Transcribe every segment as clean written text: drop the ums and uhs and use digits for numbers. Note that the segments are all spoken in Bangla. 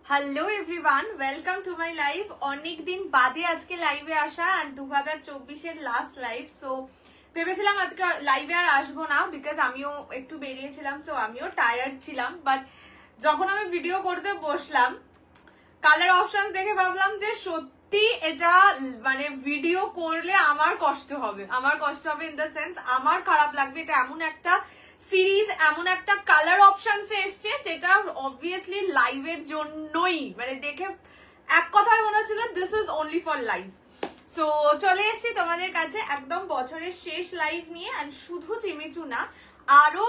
Hello everyone, welcome to my live. অনেকদিন বাদে আজকে লাইভে আসা আর 2024-এর লাস্ট লাইভ। সো ভেবেছিলাম আজকে লাইভে আর আসবো না, বিকজ আমিও একটু বেরিয়েছিলাম, সো আমিও টায়ার্ড ছিলাম। বাট যখন আমি ভিডিও করতে বসলাম, কালার অপশনস দেখে ভাবলাম যে সত্যি এটা মানে ভিডিও করলে আমার কষ্ট হবে ইন দ্য সেন্স আমার খারাপ লাগবে। এটা এমন একটা সিরিজ, এমন একটা কালার অপশনসে এসছে যেটা অবভিয়াসলি লাইভের জন্যই, মানে দেখে এক কথায় মনে হচ্ছিল this is only for live. So চলে এসছি তোমাদের কাছে একদম বছরের শেষ লাইভ নিয়ে। অ্যান্ড শুধু চিমিচু না, আরো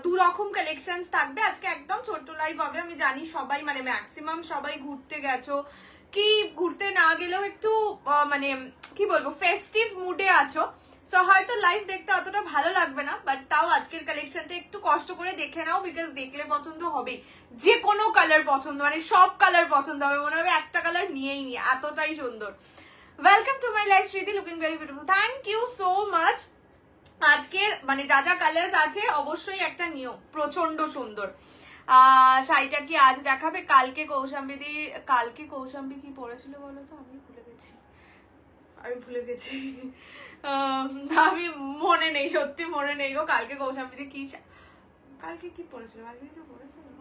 দু রকম কালেকশনস থাকবে আজকে। একদম ছোট্ট লাইভ হবে। আমি জানি সবাই মানে ম্যাক্সিমাম সবাই ঘুরতে গেছো, কি ঘুরতে না গেলেও একটু মানে কি বলবো ফেস্টিভ মুডে আছো। সো হয়তো লাইভ দেখতে অতটা ভালো লাগবে না, বাট তাও আজকের কালেকশনটা একটু কষ্ট করে দেখে নাও, বিকজ দেখলে পছন্দ হবে। যে কোনো কালার পছন্দ, মানে সব কালার পছন্দ হবে, মনে হবে একটা কালার নিয়েই নি, এতটাই সুন্দর। Welcome to my live Shriti, looking very beautiful. Thank you so much. আজকের মানে যা যা কালার আছে অবশ্যই একটা নিও, প্রচন্ড সুন্দর। শাড়িটা কি আজ দেখাবে? কালকে কৌশাম্বী কি পরেছিল বলো তো? আমি ভুলে গেছি আমি মনে নেই, সত্যি মনে নেই গো। কালকে কৌশাম্বী কি পরেছিল,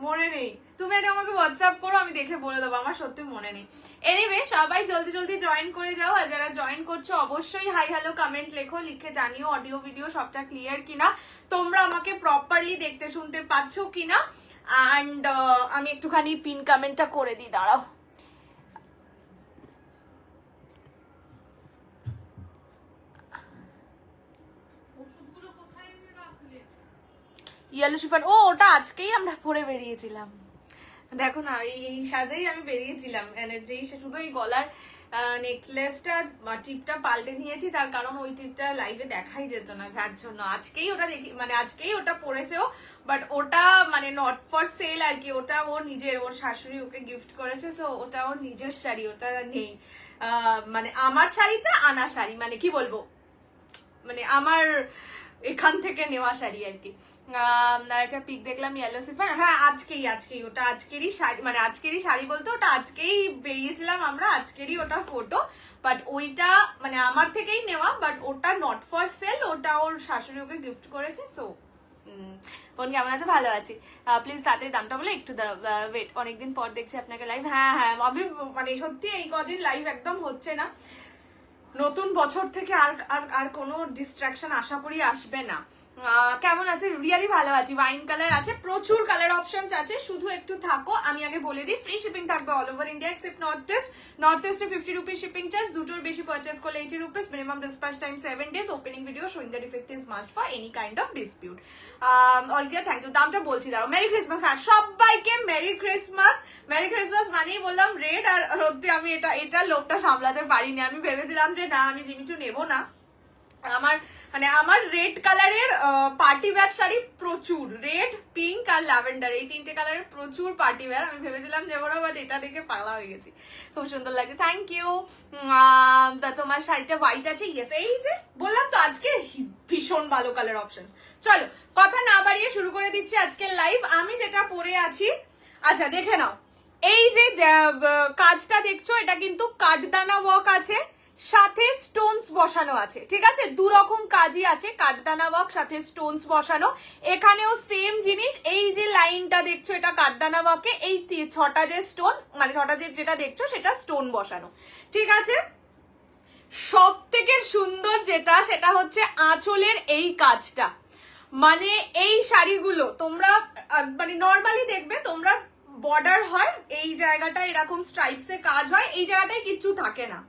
মনে নেই। তুমি এটা আমাকে হোয়াটসঅ্যাপ করো, আমি দেখে বলে দেবো, আমার সত্যি মনে নেই। এনিওয়ে, সবাই জলদি জলদি জয়েন করে যাও। আর যারা জয়েন করছো অবশ্যই হাই হ্যালো কমেন্ট লেখো, লিখে জানিও অডিও ভিডিও সবটা ক্লিয়ার কিনা, তোমরা আমাকে প্রপারলি দেখতে শুনতে পাচ্ছ কিনা। অ্যান্ড আমি একটুখানি পিন কমেন্টটা করে দিই, দাঁড়াও। ইয়েলো শিফন, ও ওটা আজকেই আমরা পরে বেরিয়েছিলাম। দেখো না, এই সাজেই আমি বেরিয়েছিলাম। যেই শুধু এই গলার নেকলেসটা টিপটা পাল্টে নিয়েছি, তার কারণ ওই টিপটা লাইভে দেখাই যেত না, যার জন্য আজকেই ওটা দেখি, মানে আজকেই ওটা পরেছেও। বাট ওটা মানে নট ফর সেল আর কি, ওটা ওর নিজের, ওর শাশুড়ি ওকে গিফট করেছে, সো ওটা ওর নিজের শাড়ি, ওটা নেই। মানে আমার শাড়িটা আনা শাড়ি, মানে কি বলবো, মানে আমার এখান থেকে নেওয়া শাড়ি আর কি। একটা পিক দেখলাম ইয়েলো সিফার, হ্যাঁ আজকেই ওটা আজকেরই শাড়ি, মানে আজকেরই শাড়ি বলতে ওটা আজকেই বেরিয়েছিলাম আমরা, আজকেরই ওটা ফটো। বাট ওইটা মানে আমার থেকেই নেওয়া, বাট ওটা নট ফর সেল, ওটা ওর শাশুড়ি ওকে গিফট করেছে। সো বোন কেমন আছে? ভালো আছি। প্লিজ তাড়াতাড়ি দামটা বলে একটু ওয়েট, অনেকদিন পর দেখছি আপনাকে লাইভ। হ্যাঁ হ্যাঁ, আমি মানে সত্যি এই কদিন লাইভ একদম হচ্ছে না। নতুন বছর থেকে আর আর আর কোনো ডিস্ট্রাকশন আশা করি আসবে না। কেমন আছে? রিয়ালি ভালো আছি। ওয়াইন কালার আছে, প্রচুর কালার অপশনস আছে, শুধু একটু থাকো। আমি আগে বলে দিই, ফ্রি শিপিং থাকবে all over India except north ইস্টে 50 রুপিস শিপিং চার্জ, দুটোর বেশি পারচেস করলে 80 rupees, minimum dispatch time 7 days, opening video showing the defect is must for any kind of dispute. All clear, thank you. দামটা বলছি দাঁড়াও। Merry Christmas. আর সবাইকে মেরি ক্রিসমাস। মেরি ক্রিসমাস মানেই বললাম রেড, আর সত্যি আমি এটা লোভটা সামলাতে পারিনি। আমি ভেবেছিলাম যে না, আমি জিমিচু নেবো না। আমার রেড কালারের পার্টি ওয়্যার শাড়ি প্রচুর, রেড, পিঙ্ক আর ল্যাভেন্ডার, এই তিনটে কালারের প্রচুর পার্টি ওয়্যার। আমি ভেবেছিলাম যে ওরা, বাট এটা দেখে পাগলা হয়ে গেছি, খুব সুন্দর লাগছে। Thank you. তোমার শাড়িটা হোয়াইট আছে, ইয়েস, এই যে বললাম তো আজকে ভীষণ ভালো কালার অপশনস। চলো কথা না বাড়িয়ে শুরু করে দিচ্ছি আজকের লাইভ। আমি যেটা পরে আছি, আচ্ছা দেখে নাও। এই যে কাজটা দেখছো, এটা কিন্তু কাঠদানা ওয়ার্ক আছে, সাথে স্টোনস বসানো আছে, ঠিক আছে? দু রকম কাজই আছে, কাঠদানা ওয়ার্ক সাথে স্টোনস বসানো। এখানেও সেম জিনিস, এই যে লাইনটা দেখছো এটা কাঠদানা ওয়ার্কে, এই 6টা যে স্টোন, মানে 6টা যেটা দেখছো সেটা স্টোন বসানো, ঠিক আছে? সব থেকে সুন্দর যেটা, সেটা হচ্ছে আঁচলের এই কাজটা। মানে এই শাড়িগুলো তোমরা মানে নর্মালি দেখবে তোমরা, বর্ডার হয়, এই জায়গাটা এরকম স্ট্রাইপসে কাজ হয়, এই জায়গাটায় কিচ্ছু থাকে না,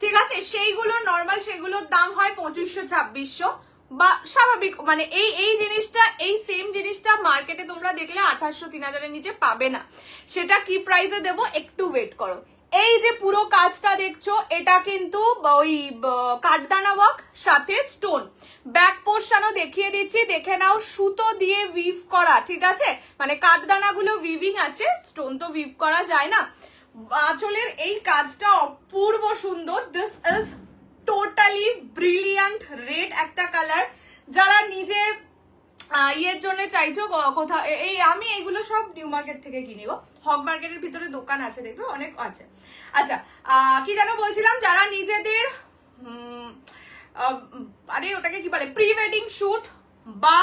ঠিক আছে? সেইগুলো নর্মাল, সেগুলোর দাম হয় 2500-2600 বা স্বাভাবিক। মানে এই জিনিসটা, এই সেম জিনিসটা মার্কেটে তোমরা দেখলে 2800-3000-এর নিচে পাবে না। সেটা কি প্রাইসে দেবো, একটু ওয়েট করো। এই যে পুরো কাজটা দেখছো, এটা কিন্তু ওই কাঠদানা ওয়ার্ক সাথে স্টোন। ব্যাক পোর্শনও দেখিয়ে দিচ্ছি, দেখে নাও, সুতো দিয়ে উইভ করা, ঠিক আছে? মানে কাঠদানাগুলো উইভিং আছে, স্টোন তো উইভ করা যায় না। আঁচলের এই কাজটা অপূর্ব সুন্দর। This is totally brilliant red একটা কালার। যারা নিজের ইয়ের জন্য চাইছো কোথাও, এই আমি এইগুলো সব নিউ মার্কেট থেকে কিনি গো, হক মার্কেটের ভিতরে দোকান আছে দেখবে অনেক আছে। আচ্ছা কি যেন বলছিলাম, যারা নিজেদের আরে ওটাকে কি বলে প্রি ওয়েডিং শুট বা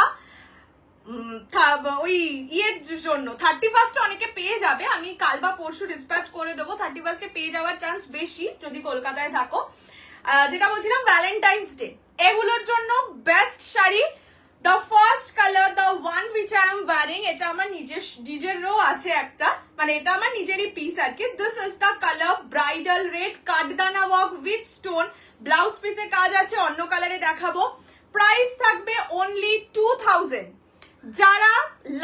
ওই ইয়ের জন্য 31 অনেকে পেয়ে যাবে, আমি কাল বা পরশু ডিসপ্যাচ করে দেবো, 31 পেয়ে যাওয়ার চান্স বেশি যদি কলকাতায় থাকো। যেটা বলছিলাম ভ্যালেন্টাইন্স ডে, এগুলোর জন্য best sari, the first colour, the one which I am wiring, এটা আমার নিজেরও আছে একটা, মানে এটা আমার নিজেরই পিস আর কি। This is the colour bridal red, কাঠদানা ওয়ার্ক উইথ স্টোন, ব্লাউজ পিসে কাজ আছে, অন্য কালারে দেখাবো। প্রাইস থাকবে অনলি 2000। যারা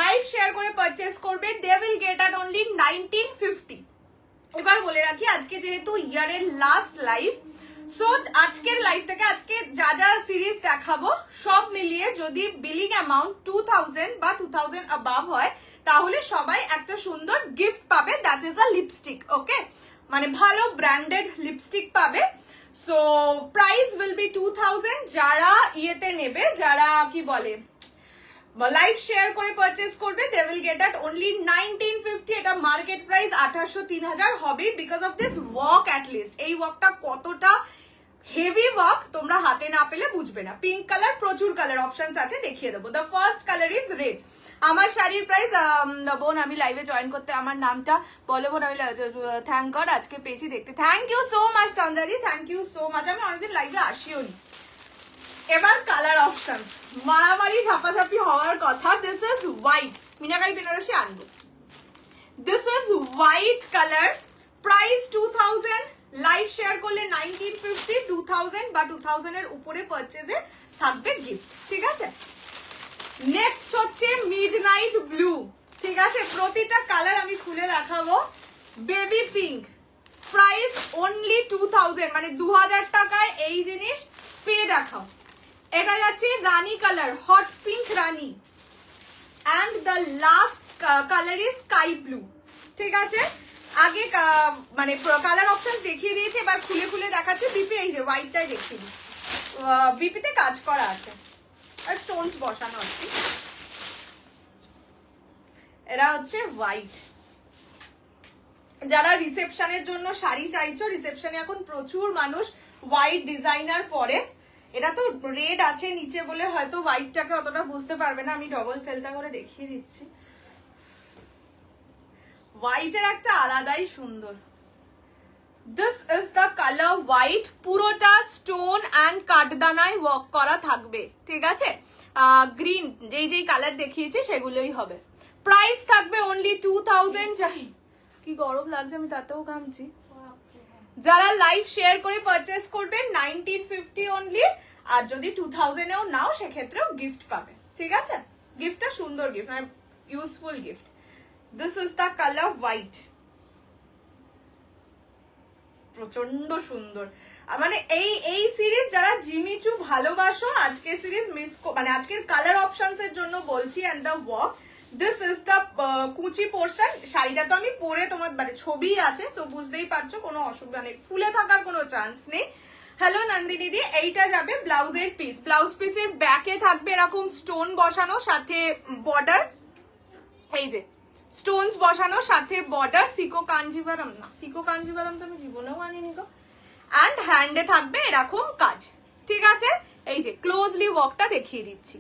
লাইভ শেয়ার করে পারচেস করবে they will get at only 1950। এবার বলে রাখি আজকে যেহেতু ইয়ারের লাস্ট লাইভ, সো আজকের লাইভ থেকে আজকে যা যা সিরিজ দেখাবো সব মিলিয়ে যদি বিলিং অ্যামাউন্ট 2000 বা 2000 অ্যাবাভ হয় তাহলে সবাই একটা সুন্দর গিফট পাবে, দ্যাট ইজ আ লিপস্টিক। ওকে, মানে ভালো ব্র্যান্ডেড লিপস্টিক পাবে। So price will be 2000। যারা ইয়েতে নেবে, যারা কি বলে লাইভ শেয়ার করে পারচেস করবে they will get at only 1950। এটা মার্কেট প্রাইস 2800-3000 হবে because of this work. At least এই ওয়ার্কটা কতটা হেভি ওয়ার্ক তোমরা হাতে না পেলে বুঝবে না। পিঙ্ক কালার, প্রচুর কালার অপশনস আছে, দেখিয়ে দেবো। The first colour is red. আমার শাড়ির প্রাইস বোন, আমি লাইভে জয়েন করতে আমার নামটা বলো বোন, আমি থ্যাংক গড আজকে পেয়েছি দেখতে। থ্যাংক ইউ সো মাচ চন্দ্রাদি, থ্যাংক ইউ সো মাচ। আমি অনেকদিন লাইভে আসিও নি। এবার কালার অপশনস, মারামারি ঝাপাঝাপি হওয়ার কথা। This is white, meenakari Banarasi আনবো। This is white colour, price 2000। Live share করলে 1950, 2000 বা 2000 এর উপরে পারচেজে থাকবে গিফট, ঠিক আছে। নেক্সট হচ্ছে মিডনাইট ব্লু, ঠিক আছে। প্রতিটা কালার আমি খুলে দেখাবো। বেবি পিঙ্ক, প্রাইস অনলি 2000, মানে 2000 টাকায় এই জিনিস পেয়ে দেখাও। এটা যাচ্ছে rani colour, hot pink rani, and the last colour is sky blue, ঠিক আছে। আগে মানে কালার অপশন দেখিয়ে দিয়েছি, এবার খুলে খুলে দেখাচ্ছি। বিপি এই যে হোয়াইটটাই দেখিয়ে দিচ্ছি, বিপিতে কাজ করা আছে আর স্টোনস বসানো আছে। এরা হচ্ছে হোয়াইট। যারা রিসেপশনের জন্য শাড়ি চাইছো, রিসেপশনে এখন প্রচুর মানুষ হোয়াইট ডিজাইনার পরে। এটা তো রেড আছে নিচে বলে হয়তো হোয়াইটটাকে অতটা বুঝতে পারবে না, আমি ডবল ফেলটা করে দেখিয়ে দিচ্ছি। হোয়াইটের একটা আলাদাই সুন্দর। This is the colour white, পুরোটা স্টোন অ্যান্ড কাঠদানায় ওয়ার্ক করা থাকবে, ঠিক আছে। গ্রিন যেই কালার দেখিয়েছি সেগুলোই হবে। প্রাইস থাকবে অনলি 2000। কি গরম লাগছে, আমি তাতেও ঘামছি। যারা লাইভ শেয়ার করে পারচেস করবে 1950 অনলি, আর যদি 2000 এও নাও সেক্ষেত্রেও গিফট পাবে, ঠিক আছে। গিফটটা সুন্দর গিফট, মানে useful gift. This is the colour white, প্রচন্ড সুন্দর। মানে এই সিরিজ যারা জিমিচু ভালোবাসো আজকের সিরিজ মিস, মানে আজকের কালার অপশনস এর জন্য বলছি। And the work, this is the কুচি পোর্শন। শাড়িটা তো আমি পরে তোমার মানে ছবি আছে, সো বুঝতেই পারছো কোনো অসুবিধা নেই, ফুলে থাকার কোনো চান্স নেই। হ্যালো নন্দিনী দি, এইটা যাবে ব্লাউজের পিস। ব্লাউজ পিসের ব্যাকে থাকবে এরকম স্টোন বসানো, সাথে বর্ডার, এই যে স্টোনস বসানো, সাথে বর্ডার। সিকো কাঞ্জিভারম না, সিকো কাঞ্জিভারম তো আমি জীবনেও আনিনি গো। অ্যান্ড হ্যান্ডে থাকবে এরকম কাজ, ঠিক আছে। এই যে ক্লোজলি ওয়ার্কটা দেখিয়ে দিচ্ছি।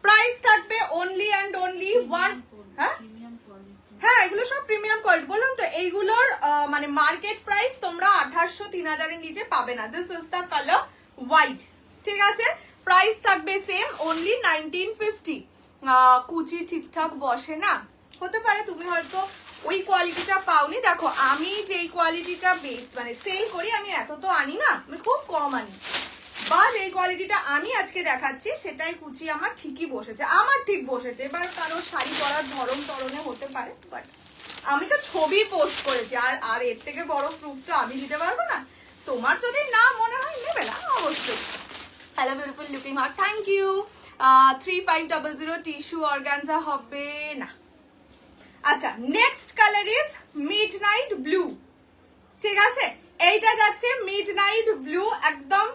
প্রাইস থাকবে অনলি অ্যান্ড অনলি ওয়ান। হ্যাঁ এগুলো সব প্রিমিয়াম কোয়ালিটি, বললাম তো এইগুলোর মানে মার্কেট প্রাইস তোমরা 2800-3000 এর নিচে পাবে না। This is the colour white, ঠিক আছে। প্রাইস থাকবে সেম অনলি 1950। কুচি ঠিকঠাক বসে না, হতে পারে তুমি হয়তো ওই কোয়ালিটিটা পাওনি। দেখো আমি যেই কোয়ালিটিটা মানে সেল করি, আমি এত তো আনি না, আমি খুব কম আনি, বা যেই কোয়ালিটিটা আমি আজকে দেখাচ্ছি সেটাই কুচি আমার ঠিকই বসেছে, আমার ঠিক বসেছে। এবার কারো শাড়ি পরার ধরন তরণে হতে পারে, বাট আমি তো ছবি পোস্ট করেছি, আর এর থেকে বড় প্রুফ তো আমি দিতে পারবো না। তোমার যদি না মনে হয় নেবে না অবশ্যই। Hello beautiful looking heart, thank you. 3500 tissue organza হবে না। আচ্ছা, next colour is midnight blue, ঠিক আছে। এইটা যাচ্ছে মিডনাইট ব্লু, একদম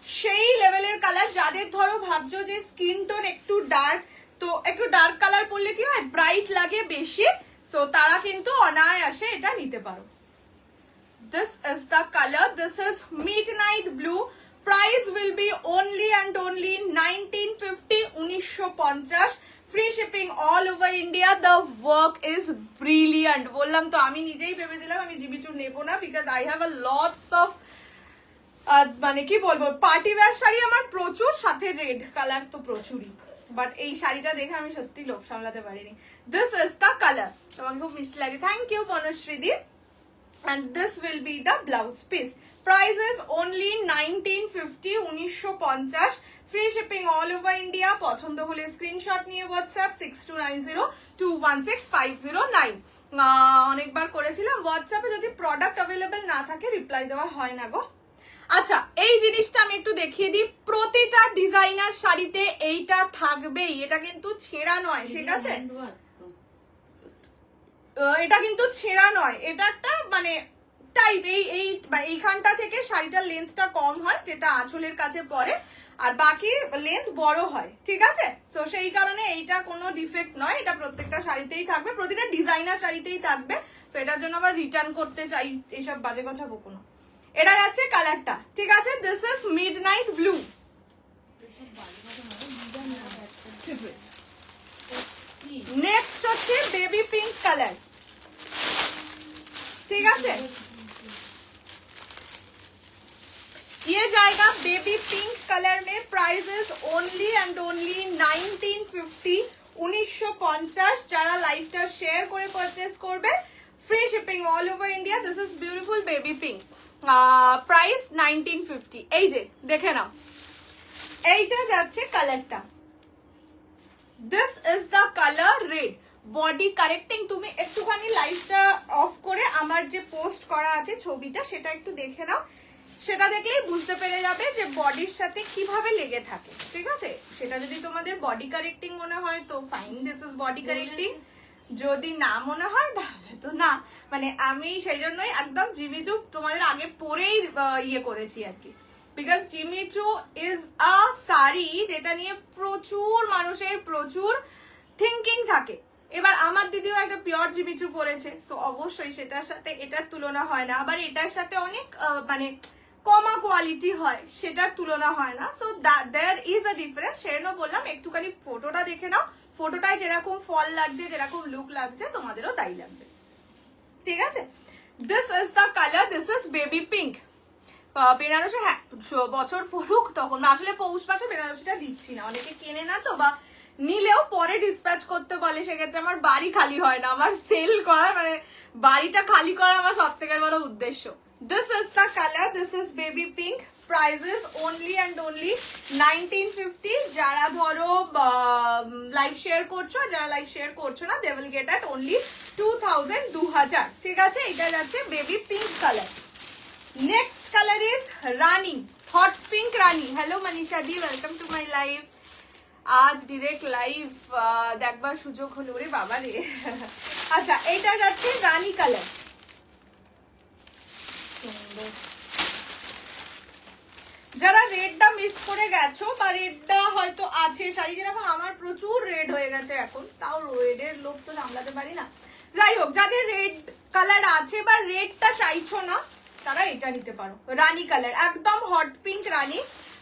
সেই লেভেলের কালার। যাদের ধরো ভাবছো যে স্কিন টোন একটু ডার্ক, তো একটু ডার্ক কালার পরলে কি হয়, ব্রাইট লাগে বেশি, সো তারা কিন্তু অনায়াসে এটা নিতে পারো। This is the color. This is midnight blue. Price will be only and only 1950, 1950. Free shipping all over India. The work is brilliant. বললাম তো আমি নিজেই ভেবেছিলাম আমি জিমিচুর নেব না, because I have a lots of মানে কি বলবো পার্টি ওয়্যার শাড়ি আমার প্রচুর, সাথে রেড কালার তো প্রচুরই, বাট এই শাড়িটা দেখে আমি সত্যি লোভ সামলাতে পারিনি। This is the color. তোমাকে খুব মিষ্টি লাগে। থ্যাংক ইউ বনশ্রীদি। And this will be the blouse piece. Price is only 1950, 1950. Free shipping all over India. পছন্দ হলে স্ক্রিনশট নিয়ে হোয়াটসঅ্যাপ 6290216509। অনেকবার করেছিলাম হোয়াটসঅ্যাপে, যদি প্রোডাক্ট অ্যাভেলেবেল না থাকে রিপ্লাই দেওয়া হয় না গো। আচ্ছা, এই জিনিসটা আমি একটু দেখিয়ে দিই, প্রতিটা ডিজাইনার শাড়িতে এইটা থাকবেই, এটা কিন্তু ছেঁড়া নয়, ঠিক আছে? এটা কিন্তু ছেঁড়া নয়, এটা একটা মানে টাইপ, এইখানটা থেকে শাড়িটার লেন্থটা কম হয়, যেটা আঁচলের কাছে পড়ে, আর বাকি লেন্থ বড় হয়, ঠিক আছে? তো সেই কারণে এইটা কোনো ডিফেক্ট নয়, এটা প্রত্যেকটা শাড়িতেই থাকবে, প্রতিটা ডিজাইনার শাড়িতেই থাকবে। তো এটার জন্য আবার রিটার্ন করতে চাই এইসব বাজে কথা বকো না। এটা যাচ্ছে কালারটা, ঠিক আছে? This is midnight blue. Next হচ্ছে বেবি পিঙ্ক কালার, ঠিক আছে? ये जाएगा बेबी पिंक कलर में। Prices only and only 1950, 1950। যারা লাইভটা শেয়ার করে পারচেজ করবে, free shipping all over India. This is beautiful baby pink, price 1950। এই যে দেখে নাও, এইটা যাচ্ছে কালারটা। This is the colour red. Body correcting, তুমি একটুখানি লাইভটা অফ করে আমার যে পোস্ট করা আছে ছবিটা সেটা একটু দেখে নাও, সেটা দেখলেই বুঝতে পেরে যাবে যে বডির সাথে কিভাবে লেগে থাকে, ঠিক আছে? সেটা যদি তোমাদের বডি কারেক্টিং মনে হয় তো fine, this is body correcting. যদি না মনে হয় তাহলে তো না, মানে আমি সেই জন্যই একদম জিমিচু তোমাদের আগে পরেই ইয়ে করেছি আর কি, because Jimmy Choo is a sari যেটা নিয়ে প্রচুর মানুষের প্রচুর থিঙ্কিং থাকে। এবার আমার দিদিও একটা পিওর জিমিচু পরেছে, সো অবশ্যই সেটার সাথে এটার তুলনা হয় না, আবার এটার সাথে অনেক মানে কমা কোয়ালিটি হয়, সেটার তুলনা হয় না। So there is a difference. সেজন্য বললাম একটুখানি ফটোটা দেখে নাও, ফটোটায় যেরকম ফল লাগছে, যেরকম লুক লাগছে, তোমাদেরও তাই লাগবে, ঠিক আছে? This is the colour, this is baby pink. Banarasi, হ্যাঁ বছর পড়ুক তখন, আসলে পৌষ মাসে বেনারসিটা দিচ্ছি না, অনেকে কেনে না তো, বা নিলেও পরে ডিসপ্যাচ করতে বলে, সেক্ষেত্রে আমার বাড়ি খালি হয় না, আমার সেল করার মানে বাড়িটা খালি করা আমার সব থেকে বড় উদ্দেশ্য। This is the color, this is baby pink. Prices only and only 1950. যারা ধরো লাইভ শেয়ার করছো, যারা লাইভ শেয়ার করছো না, they will get at only 2000, 2000, ঠিক আছে? এটা যাচ্ছে baby pink colour. Next colour is Rani, hot pink Rani. Hello Manisha the, welcome to my live. আজ ডিরেক্ট লাইভ দেখবার সুযোগ হলো রে বাবা রে। আচ্ছা, এইটা যাচ্ছে রানী কালার। যারা রেডটা মিস করে গেছো বা রেডটা হয়তো আছে, শাড়ি যেরকম আমার প্রচুর রেড হয়ে গেছে এখন, তাও রেডের লোক তো সামলাতে পারি না। যাই হোক, যাদের রেড কালার আছে বা রেডটা চাইছো না, তারা এটা নিতে পারো, রানী কালার, একদম hot pink rani.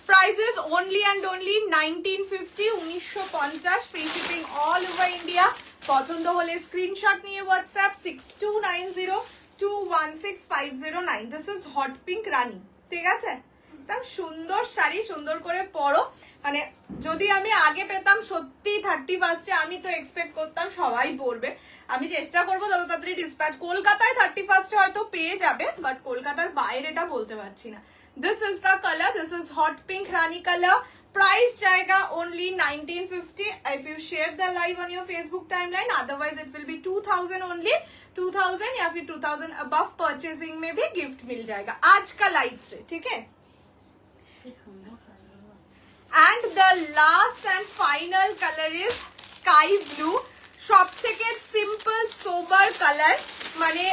Prices only and only 1950, 1950। Free shipping all over India. পছন্দ হলে স্ক্রিনশট নিয়ে WhatsApp 6290216509। This is hot pink rani, ঠিক আছে? একদম সুন্দর শাড়ি, সুন্দর করে পরো। মানে যদি আমি আগে পেতাম সত্যি 31 আমি তো এক্সপেক্ট করতাম সবাই পরবে। আমি চেষ্টা করবো যত তাড়াতাড়ি ডিসপ্যাচ। কলকাতায় 31 হয়তো পেয়ে যাবে, বাট কলকাতার বাইরে এটা বলতে পারছি না। This is the colour, this is hot pink Rani colour. Price जाएगा only 1950 if you share the live on your Facebook timeline, otherwise it will be 2000 only। 2000 या फिर 2000 above परचेजिंग में भी गिफ्ट मिल जाएगा आज का लाइव से, ठीक है? And the last and final color is sky blue। সব থেকে সিম্পল সোবার কালার, মানে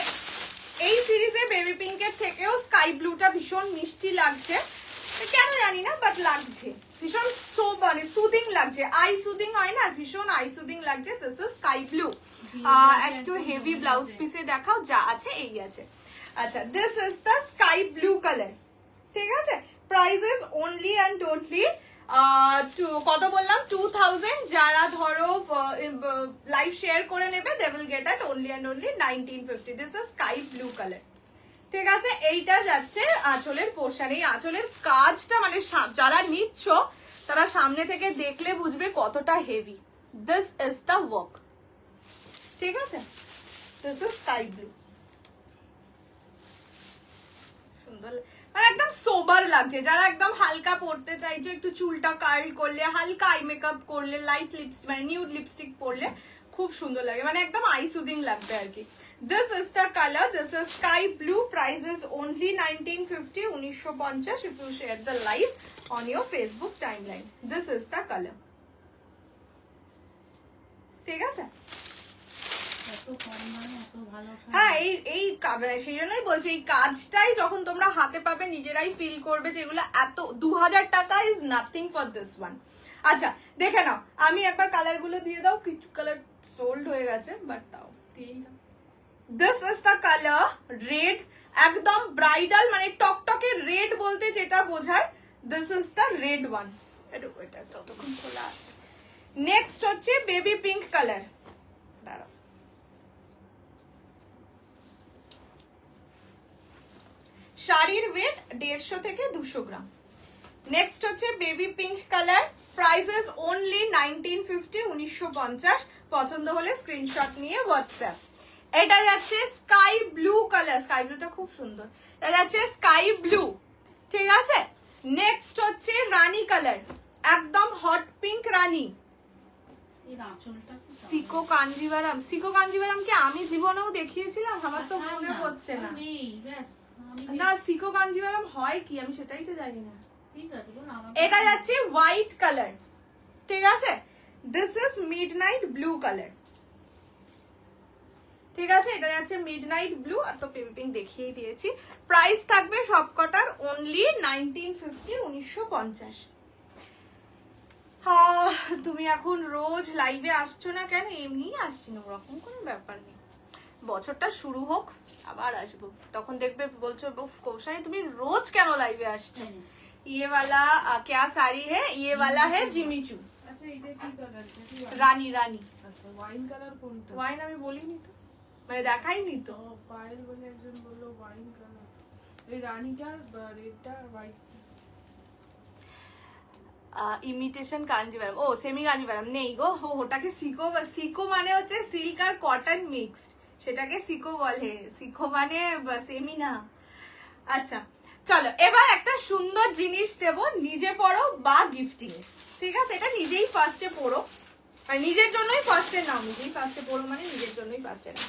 এই সিরিজে বেবি পিঙ্কের থেকেও স্কাই ব্লুটা ভীষণ মিষ্টি লাগছে। কেন জানি না, বাট লাগছে ভীষণ মানে সুদিং লাগছে, আই সুদিং হয় না, ভীষণ আই সুদিং লাগছে। দিস ইজ স্কাই ব্লু, একটু হেভি ব্লাউজ পিসে দেখাও, যা আছে এই আছে। আচ্ছা, this is the sky blue colour, ঠিক আছে। প্রাইসেস অনলি অ্যান্ড টোটালি কত বললাম, 2000। যারা ধরো লাইভ শেয়ার করে নেবে, they will get at only and only 1950। This is sky blue colour, ঠিক আছে। এইটা যাচ্ছে আঁচলের পোর্শন। এই আঁচলের কাজটা মানে যারা নিচ্ছ তারা সামনে থেকে দেখলে বুঝবে কতটা heavy. This is the work, ঠিক আছে। দিস ইজ স্কাই ব্লু, সুন্দর, মানে একদম সোবার লাগছে। যারা একদম হালকা পড়তে চাইছো, একটু চুলটা কার্ল করলে, হালকা আই মেকআপ করলে, লাইট লিপস্টিক মানে নিউড লিপস্টিক পরলে খুব সুন্দর লাগে, মানে একদম আই সুদিং লাগবে আর কি। This is the color. This is sky blue. Price is only 1950, 1950 if you share the live on your Facebook timeline. This is the color. ঠিক আছে। হ্যাঁ, এই সেই জন্যই বলছি, এই কাজটাই যখন তোমরা হাতে পাবে নিজেরাই ফিল করবে যে এগুলো এত 2000 টাকা is nothing for this one. আচ্ছা, দেখে নাও, আমি একবার কালার গুলো দিয়ে দাও, কিছু কালার সোল্ড হয়ে গেছে, বাট তাও দিয়েই দাও। This is the colour red, একদম ব্রাইডাল, মানে টকটকে রেড বলতে যেটা বোঝায়, this is the red one. এটা ততক্ষণ খোলা আছে। নেক্সট হচ্ছে বেবি পিঙ্ক কালার, দাঁড়াও, শাড়ির ওয়েট 150 থেকে 200 গ্রাম। নেক্সট হচ্ছে baby pink colour, prices only 1950, 1950। পছন্দ হলে স্ক্রিনশট নিয়ে হোয়াটসঅ্যাপ। এটা যাচ্ছে স্কাই ব্লু কালার, স্কাই ব্লুটা খুব সুন্দর, এটা যাচ্ছে স্কাই ব্লু, ঠিক আছে। নেক্সট হচ্ছে রানী কালার, একদম হট পিঙ্ক রানী। সিকো কাঞ্জিভারাম, সিকো কাঞ্জিভারাম কি আমি জীবনেও দেখিয়েছিলাম? আমার তো মনে পড়ছে না। না, সিকো কাঞ্জিভারাম হয় কি আমি সেটাই তো জানি না। এটা যাচ্ছে হোয়াইট কালার, ঠিক আছে। This is midnight blue colour, ঠিক আছে। এটা যাচ্ছে মিডনাইট ব্লু, আর তো বেবি পিঙ্ক দেখিয়েই দিয়েছি। প্রাইস থাকবে সবকটার অনলি 1950, 1950। তুমি এখন রোজ লাইভে আসছো না কেন? এমনি আসছি না, ওরকম কোনো ব্যাপার নেই। বছরটা শুরু হোক, আবার আসবো, তখন দেখবে বলছো কৌশালী তুমি রোজ কেন লাইভে আসছো। ये वाला क्या साड़ी है? ये वाला है जिमीचू। अच्छा, এটা কি কালার? রানী, রানী। আচ্ছা, ওয়াইন কালার কোনটা? ওয়াইন আমি বলিনি তো, মানে দেখাইনি তো। পায়েল বলে একজন বললো ওয়াইন কালার, এই রানীটা রেডটা হোয়াইট। ইমিটেশন কাঞ্জিভারাম, ও সেমি কাঞ্জিভারাম নেই গো, ওটাকে সিকো, সিকো মানে হচ্ছে সিল্ক আর কটন মিক্সড, সেটাকে সিকো বলে, সিকো মানে সেমি না। আচ্ছা চলো, এবার একটা সুন্দর জিনিস দেবো, নিজে পড়ো বা গিফটিং এ, ঠিক আছে। এটা নিজেই ফার্স্টে পড়ো, আর নিজের জন্যই ফার্স্টে নাও, নিজেই ফার্স্টে পড়ো মানে নিজের জন্যই ফার্স্টে নাও।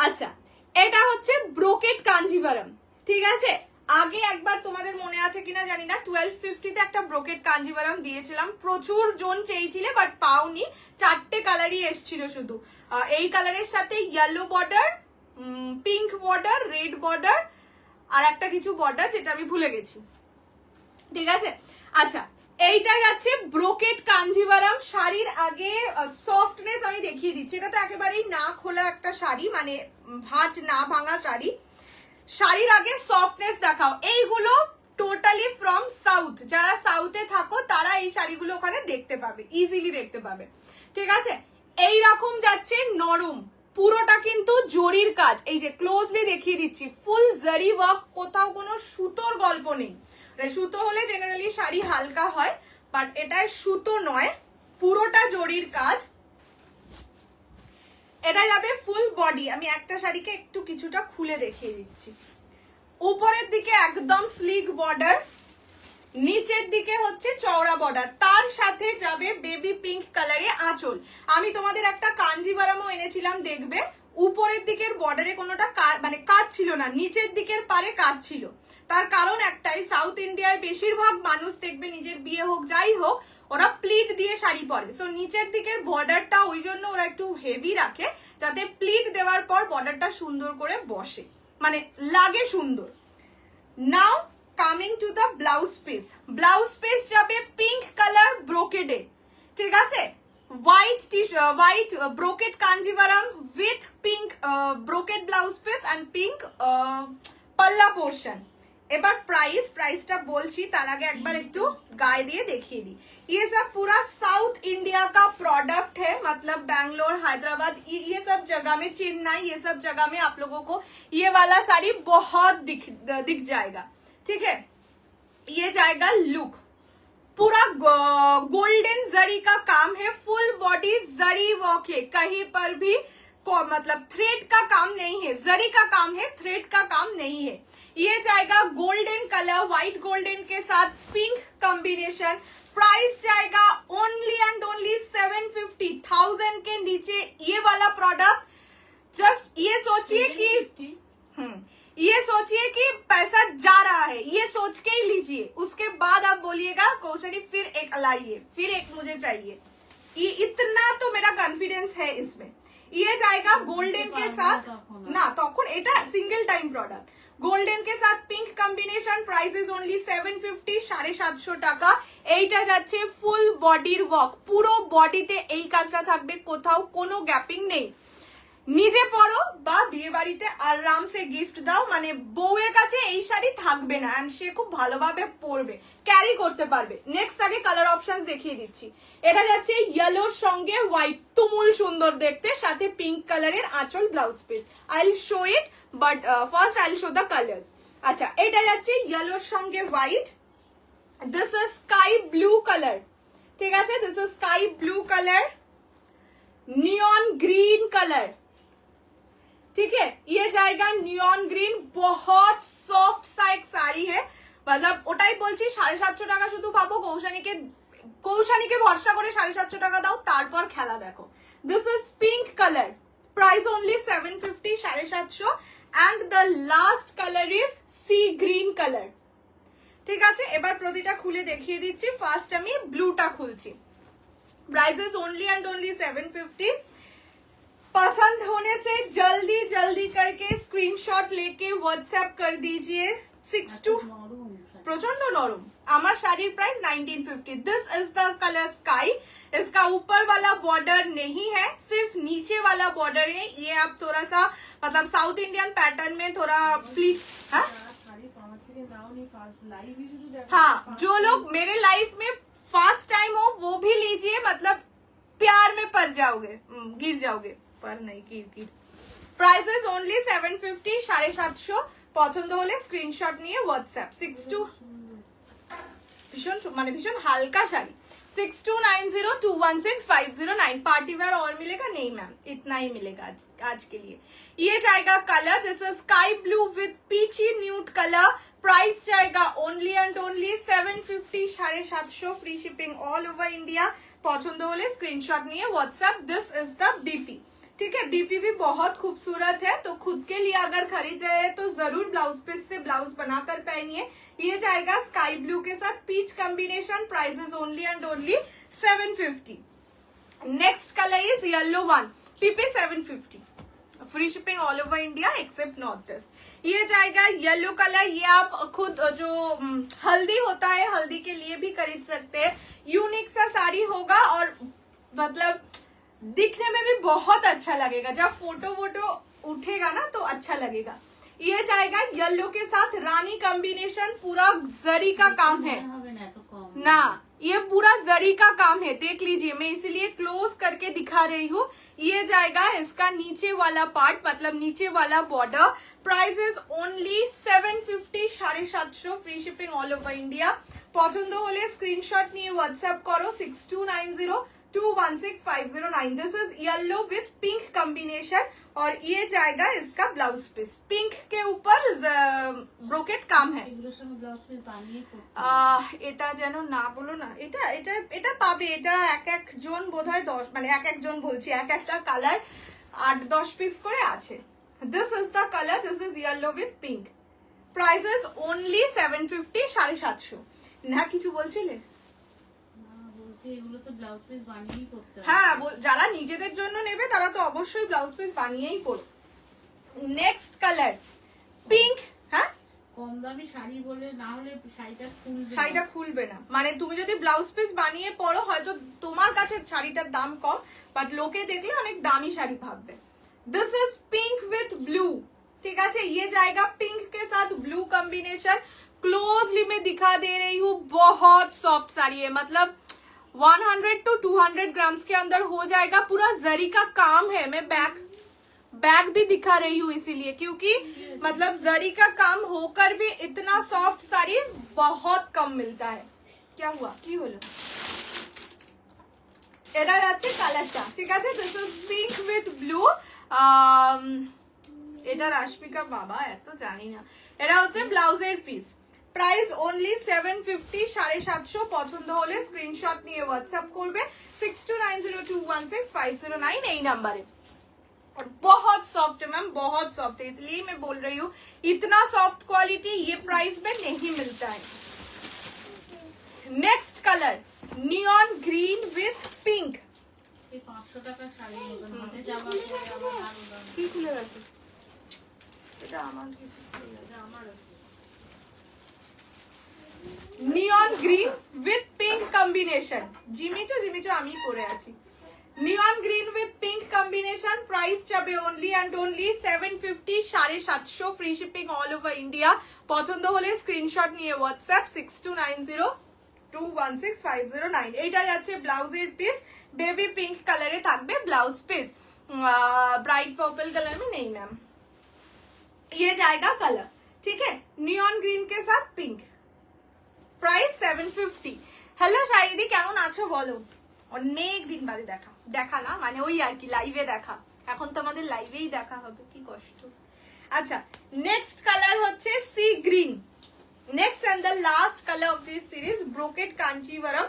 আচ্ছা, এটা হচ্ছে ব্রোকেট কাঞ্জিভারাম, ঠিক আছে। আগে একবার তোমাদের মনে আছে কিনা জানি না, 1250-তে একটা ব্রোকেট কাঞ্জিভারাম দিয়েছিলাম, প্রচুর জন চেয়েছিলে বাট পাওনি। 4টে কালারই এসছিল শুধু, এই কালারের সাথে yellow border, pink border, red border, আর একটা কিছু বর্ডার যেটা আমি ভুলে গেছি, ঠিক আছে। আচ্ছা, এইটা যাচ্ছে ব্রোকেট কাঞ্জিভারাম। শাড়ির আগে সফটনেস আমি দেখিয়ে দিচ্ছি, এটা তো একেবারেই না খোলা একটা শাড়ি, মানে ভাঁজ না ভাঙা শাড়ি। শাড়ির আগে সফটনেস দেখাও। এইগুলো টোটালি ফ্রম সাউথ, যারা সাউথে থাকো তারা এই শাড়িগুলো ওখানে দেখতে পাবে, ইজিলি দেখতে পাবে, ঠিক আছে। এইরকম যাচ্ছে নরম, পুরোটা কিন্তু জরির কাজ, এই যে ক্লোজলি দেখিয়ে দিচ্ছি, ফুল জারি ওয়ার্ক, কোথাও কোনো সুতোর গল্প নেই। সুতো হলে জেনারেলি শাড়ি হালকা হয়, বাট এটায় সুতো নয়, পুরোটা জরির কাজ। এটা যাবে ফুল বডি। আমি একটা শাড়িকে একটু কিছুটা খুলে দেখিয়ে দিচ্ছি। উপরের দিকে একদম স্লিক বর্ডার, নিচের দিকে হচ্ছে চওড়া বর্ডার, তার সাথে যাবে বেবি পিঙ্ক কালারে আঁচল। আমি তোমাদের একটা কাঞ্জিভারামও এনেছিলাম, দেখবে উপরের দিকের বর্ডারে কোনোটা মানে কাজ ছিল না, নিচের দিকের পারে কাজ ছিল। তার কারণ একটাই, সাউথ ইন্ডিয়ায় বেশিরভাগ মানুষ দেখবে নিজের বিয়ে হোক যাই হোক ওরা প্লিট দিয়ে শাড়ি পরে, সো নিচের দিকের বর্ডারটা ওই জন্য ওরা একটু হেভি রাখে, যাতে প্লিট দেওয়ার পর বর্ডারটা সুন্দর করে বসে, মানে লাগে সুন্দর। নাও coming to the blouse piece, blouse piece যাবে পিঙ্ক কালার ব্রোকেডে, ঠিক আছে, white brocade Kanjivaram with pink brocade blouse piece and pink পাল্লা পোর্শন। এবার प्राइसটা বলছি, তার আগে একবার একটু गाয়ে দিয়ে দেখিয়ে दी। ये सब पूरा साउथ इंडिया का प्रोडक्ट है, मतलब बैंगलोर, हैदराबाद, ये सब जगह में, चेन्नई, ये सब जगह में आप लोगों को ये वाला साड़ी बहुत दिख जाएगा, ठीक है। ये जाएगा लुक, पूरा गोल्डन जरी का काम है, फुल बॉडी जरी वर्क है, कहीं पर भी मतलब थ्रेड का काम नहीं है, जरी का काम है, थ्रेड का काम नहीं है। ये जाएगा गोल्डन कलर, व्हाइट गोल्डन के साथ पिंक कॉम्बिनेशन। प्राइस जाएगा ओनली एंड ओनली 750, 1000 के नीचे ये वाला प्रोडक्ट। जस्ट ये सोचिए कि ये सोचिए कि पैसा जा रहा है, ये सोच के ही लीजिए, उसके बाद आप बोलिएगा कौशली फिर एक लाइए, फिर एक मुझे चाहिए। ये इतना तो मेरा कॉन्फिडेंस है इसमें। ये जाएगा गोल्डन के साथ ना, তখন এটা सिंगल टाइम प्रोडक्ट, গোল্ডেন কে সাথ pink combination. Price is only 750, 750 টাকা। এইটা যাচ্ছে ফুল বডির ওয়ার্ক, পুরো বডিতে এই কাজটা থাকবে, কোথাও কোনো গ্যাপিং নেই। নিজে পরো বা বিয়ে বাড়িতে আরামসে গিফট দাও, মানে বউয়ের কাছে এই শাড়ি থাকবে না, এন্ড সে খুব ভালোভাবে পরবে, ক্যারি করতে পারবে। নেক্সট আগে কালার অপশনস দেখিয়ে দিচ্ছি। এটা যাচ্ছে ইয়েলোর সঙ্গে হোয়াইট, তুমুল সুন্দর দেখতে, সাথে পিঙ্ক কালারের আঁচল blouse piece. I will show it, but first I will show the colours. আচ্ছা, এটা যাচ্ছে ইয়েলোর সঙ্গে white, this is sky blue colour, ঠিক আছে, this is sky blue colour, neon green colour, ठीक है। ये जाएगा नियॉन ग्रीन, बहुत सॉफ्ट सा एक साड़ी है, मतलब ওটাই বলছি 750 টাকা শুধু পাবো। কৌশানীকে ভরসা করে 750 টাকা দাও, তারপর খেলা দেখো। This is pink colour, price only 750, 750। And the last colour is sea green colour, ঠিক আছে। এবার প্রতিটা খুলে দেখিয়ে দিচ্ছি। ফার্স্ট আমি ব্লুটা খুলছি। Price is only and only 750। पसंद होने से जल्दी जल्दी करके स्क्रीनशॉट लेके व्हाट्सएप कर दीजिए। 62 प्रचंड नरम। আমার শাড়ির price 1950। This is the colour sky. इसका ऊपर वाला बॉर्डर नहीं है, सिर्फ नीचे वाला बॉर्डर है। ये आप थोड़ा सा मतलब साउथ इंडियन पैटर्न में थोड़ा प्लीट, हाँ, जो लोग मेरे लाइफ में फर्स्ट टाइम हो वो भी लीजिए, मतलब प्यार में पड़ जाओगे, गिर जाओगे, पर नहीं गिर। Price is only 750, 750। পছন্দ হলে স্ক্রিনশট নিয়ে হোয়াটসঅ্যাপ। 62 ভীষণ মানে ভীষণ হালকা শাড়ি। 6290216509। पार्टी वेयर और मिलेगा नहीं मैम, इतना ही मिलेगा आज के लिए। ये जाएगा colour, this is sky blue with peachy nude colour. Price जाएगा only and only 750, 750। Free shipping all over India. पसंद होले स्क्रीनशॉट निये WhatsApp. This is the BP, ठीक है। बीपी भी बहुत खूबसूरत है, तो खुद के लिए अगर खरीद रहे हैं तो जरूर ब्लाउज पीस से ब्लाउज बनाकर पहनिए। ये जाएगा स्काई ब्लू के साथ peach combination. Price is only and only 750। Next colour is yellow one, PP 750। Free shipping all over India except North East. ये जाएगा येलो कलर। ये आप खुद जो हल्दी होता है, हल्दी के लिए भी खरीद सकते हैं। यूनिक सा साड़ी होगा और मतलब दिखने में भी बहुत अच्छा लगेगा, जब फोटो वोटो उठेगा ना तो अच्छा लगेगा। ये जाएगा येलो के साथ रानी कॉम्बिनेशन, पूरा जरी का काम है ना, ये पूरा जरी का काम है, देख लीजिए, मैं इसीलिए क्लोज करके दिखा रही हूँ। ये जाएगा इसका नीचे वाला पार्ट, मतलब नीचे वाला border. Price is only 750, 750। Free shipping all over India. পছন্দ হলে স্ক্রিনশট নিয়ে হোয়াটসঅ্যাপ করো 6290216509। This is yellow with pink combination और ये जाएगा इसका ब्लाउज पीस, पिंक के ऊपर ब्रोकेट काम है। এটা যেন না বলো না, এটা এটা এটা পাবে, এটা এক এক জন বোধহয় 10 মানে এক এক জন বলছি, এক একটা কালার 8-10 পিস করে আছে। This is the colour, this is yellow with pink. Price is only 750, 750। না কিছু বলছিলে? হ্যাঁ, যারা নিজেদের জন্য নেবে তারা তো অবশ্যই ব্লাউজ পিস বানিয়েই পরো। নেক্সট কালার পিঙ্ক, হ্যাঁ কম দামি শাড়ি বলে না হলে শাড়িটা খুলবে না, মানে তুমি যদি ব্লাউজ পিস বানিয়ে পরো হয়তো তোমার কাছে শাড়িটার দাম কম, বাট লোকে দেখলে অনেক দামি শাড়ি ভাববে। This is pink with blue, ठीक है। ये जाएगा पिंक के साथ ब्लू कॉम्बिनेशन। क्लोजली मैं दिखा दे रही हूँ, बहुत सॉफ्ट साड़ी है, मतलब 100 to 200 ग्राम्स के अंदर हो जाएगा। पूरा जरी का काम है, मैं बैग भी दिखा रही हूँ इसीलिए, क्योंकि मतलब जरी का काम होकर भी इतना सॉफ्ट साड़ी बहुत कम मिलता है। क्या हुआ की হলো? এটা যাচ্ছে কালারটা, ঠিক আছে। This is pink with blue. এটা রাশমিকা বাবা এত জানি না। এটা হচ্ছে ব্লাউজের পিস, প্রাইস অনলি 750, 750। পছন্দ হলে স্ক্রিনশট নিয়ে হোয়াটসঅ্যাপ করবে 6290216509 এই নাম্বারে। बहुत सॉफ्ट है मैम, बहुत सॉफ्ट है, इसलिए मैं बोल रही हूँ इतना सॉफ्ट क्वालिटी ये प्राइस में नहीं मिलता है। Next colour neon green with pink. 500 টাকা শাড়ি হাতে জামা পরে আবার আরো দাম কি খুলে গেছে এটা? আমার কিছু খুলে গেছে, আমার neon green with pink combination. Jimmy Choo আমি পরে আছি। Neon green with pink combination, price যাবে only and only 750, 750 free shipping all over India. পছন্দ হলে স্ক্রিনশট নিয়ে হোয়াটসঅ্যাপ 6290216509। এইটা যাচ্ছে ব্লাউজের পিস, बेबी पिंक कलर থাকবে blouse piece, bright purple colour में नहीं मैम। ये जाएगा कलर, ठीक है, नियॉन ग्रीन के साथ पिंक, प्राइस 750। हेलो शायरी কেমন আছো বলো? অনেক দিন বাদে দেখা না, মানে ওই আর কি লাইভে দেখা, এখন তো আমাদের লাইভেই দেখা হবে, কি কষ্ট। আচ্ছা, নেক্সট কালার হচ্ছে sea green. Next and the last colour of this series brocade Kanjeevaram,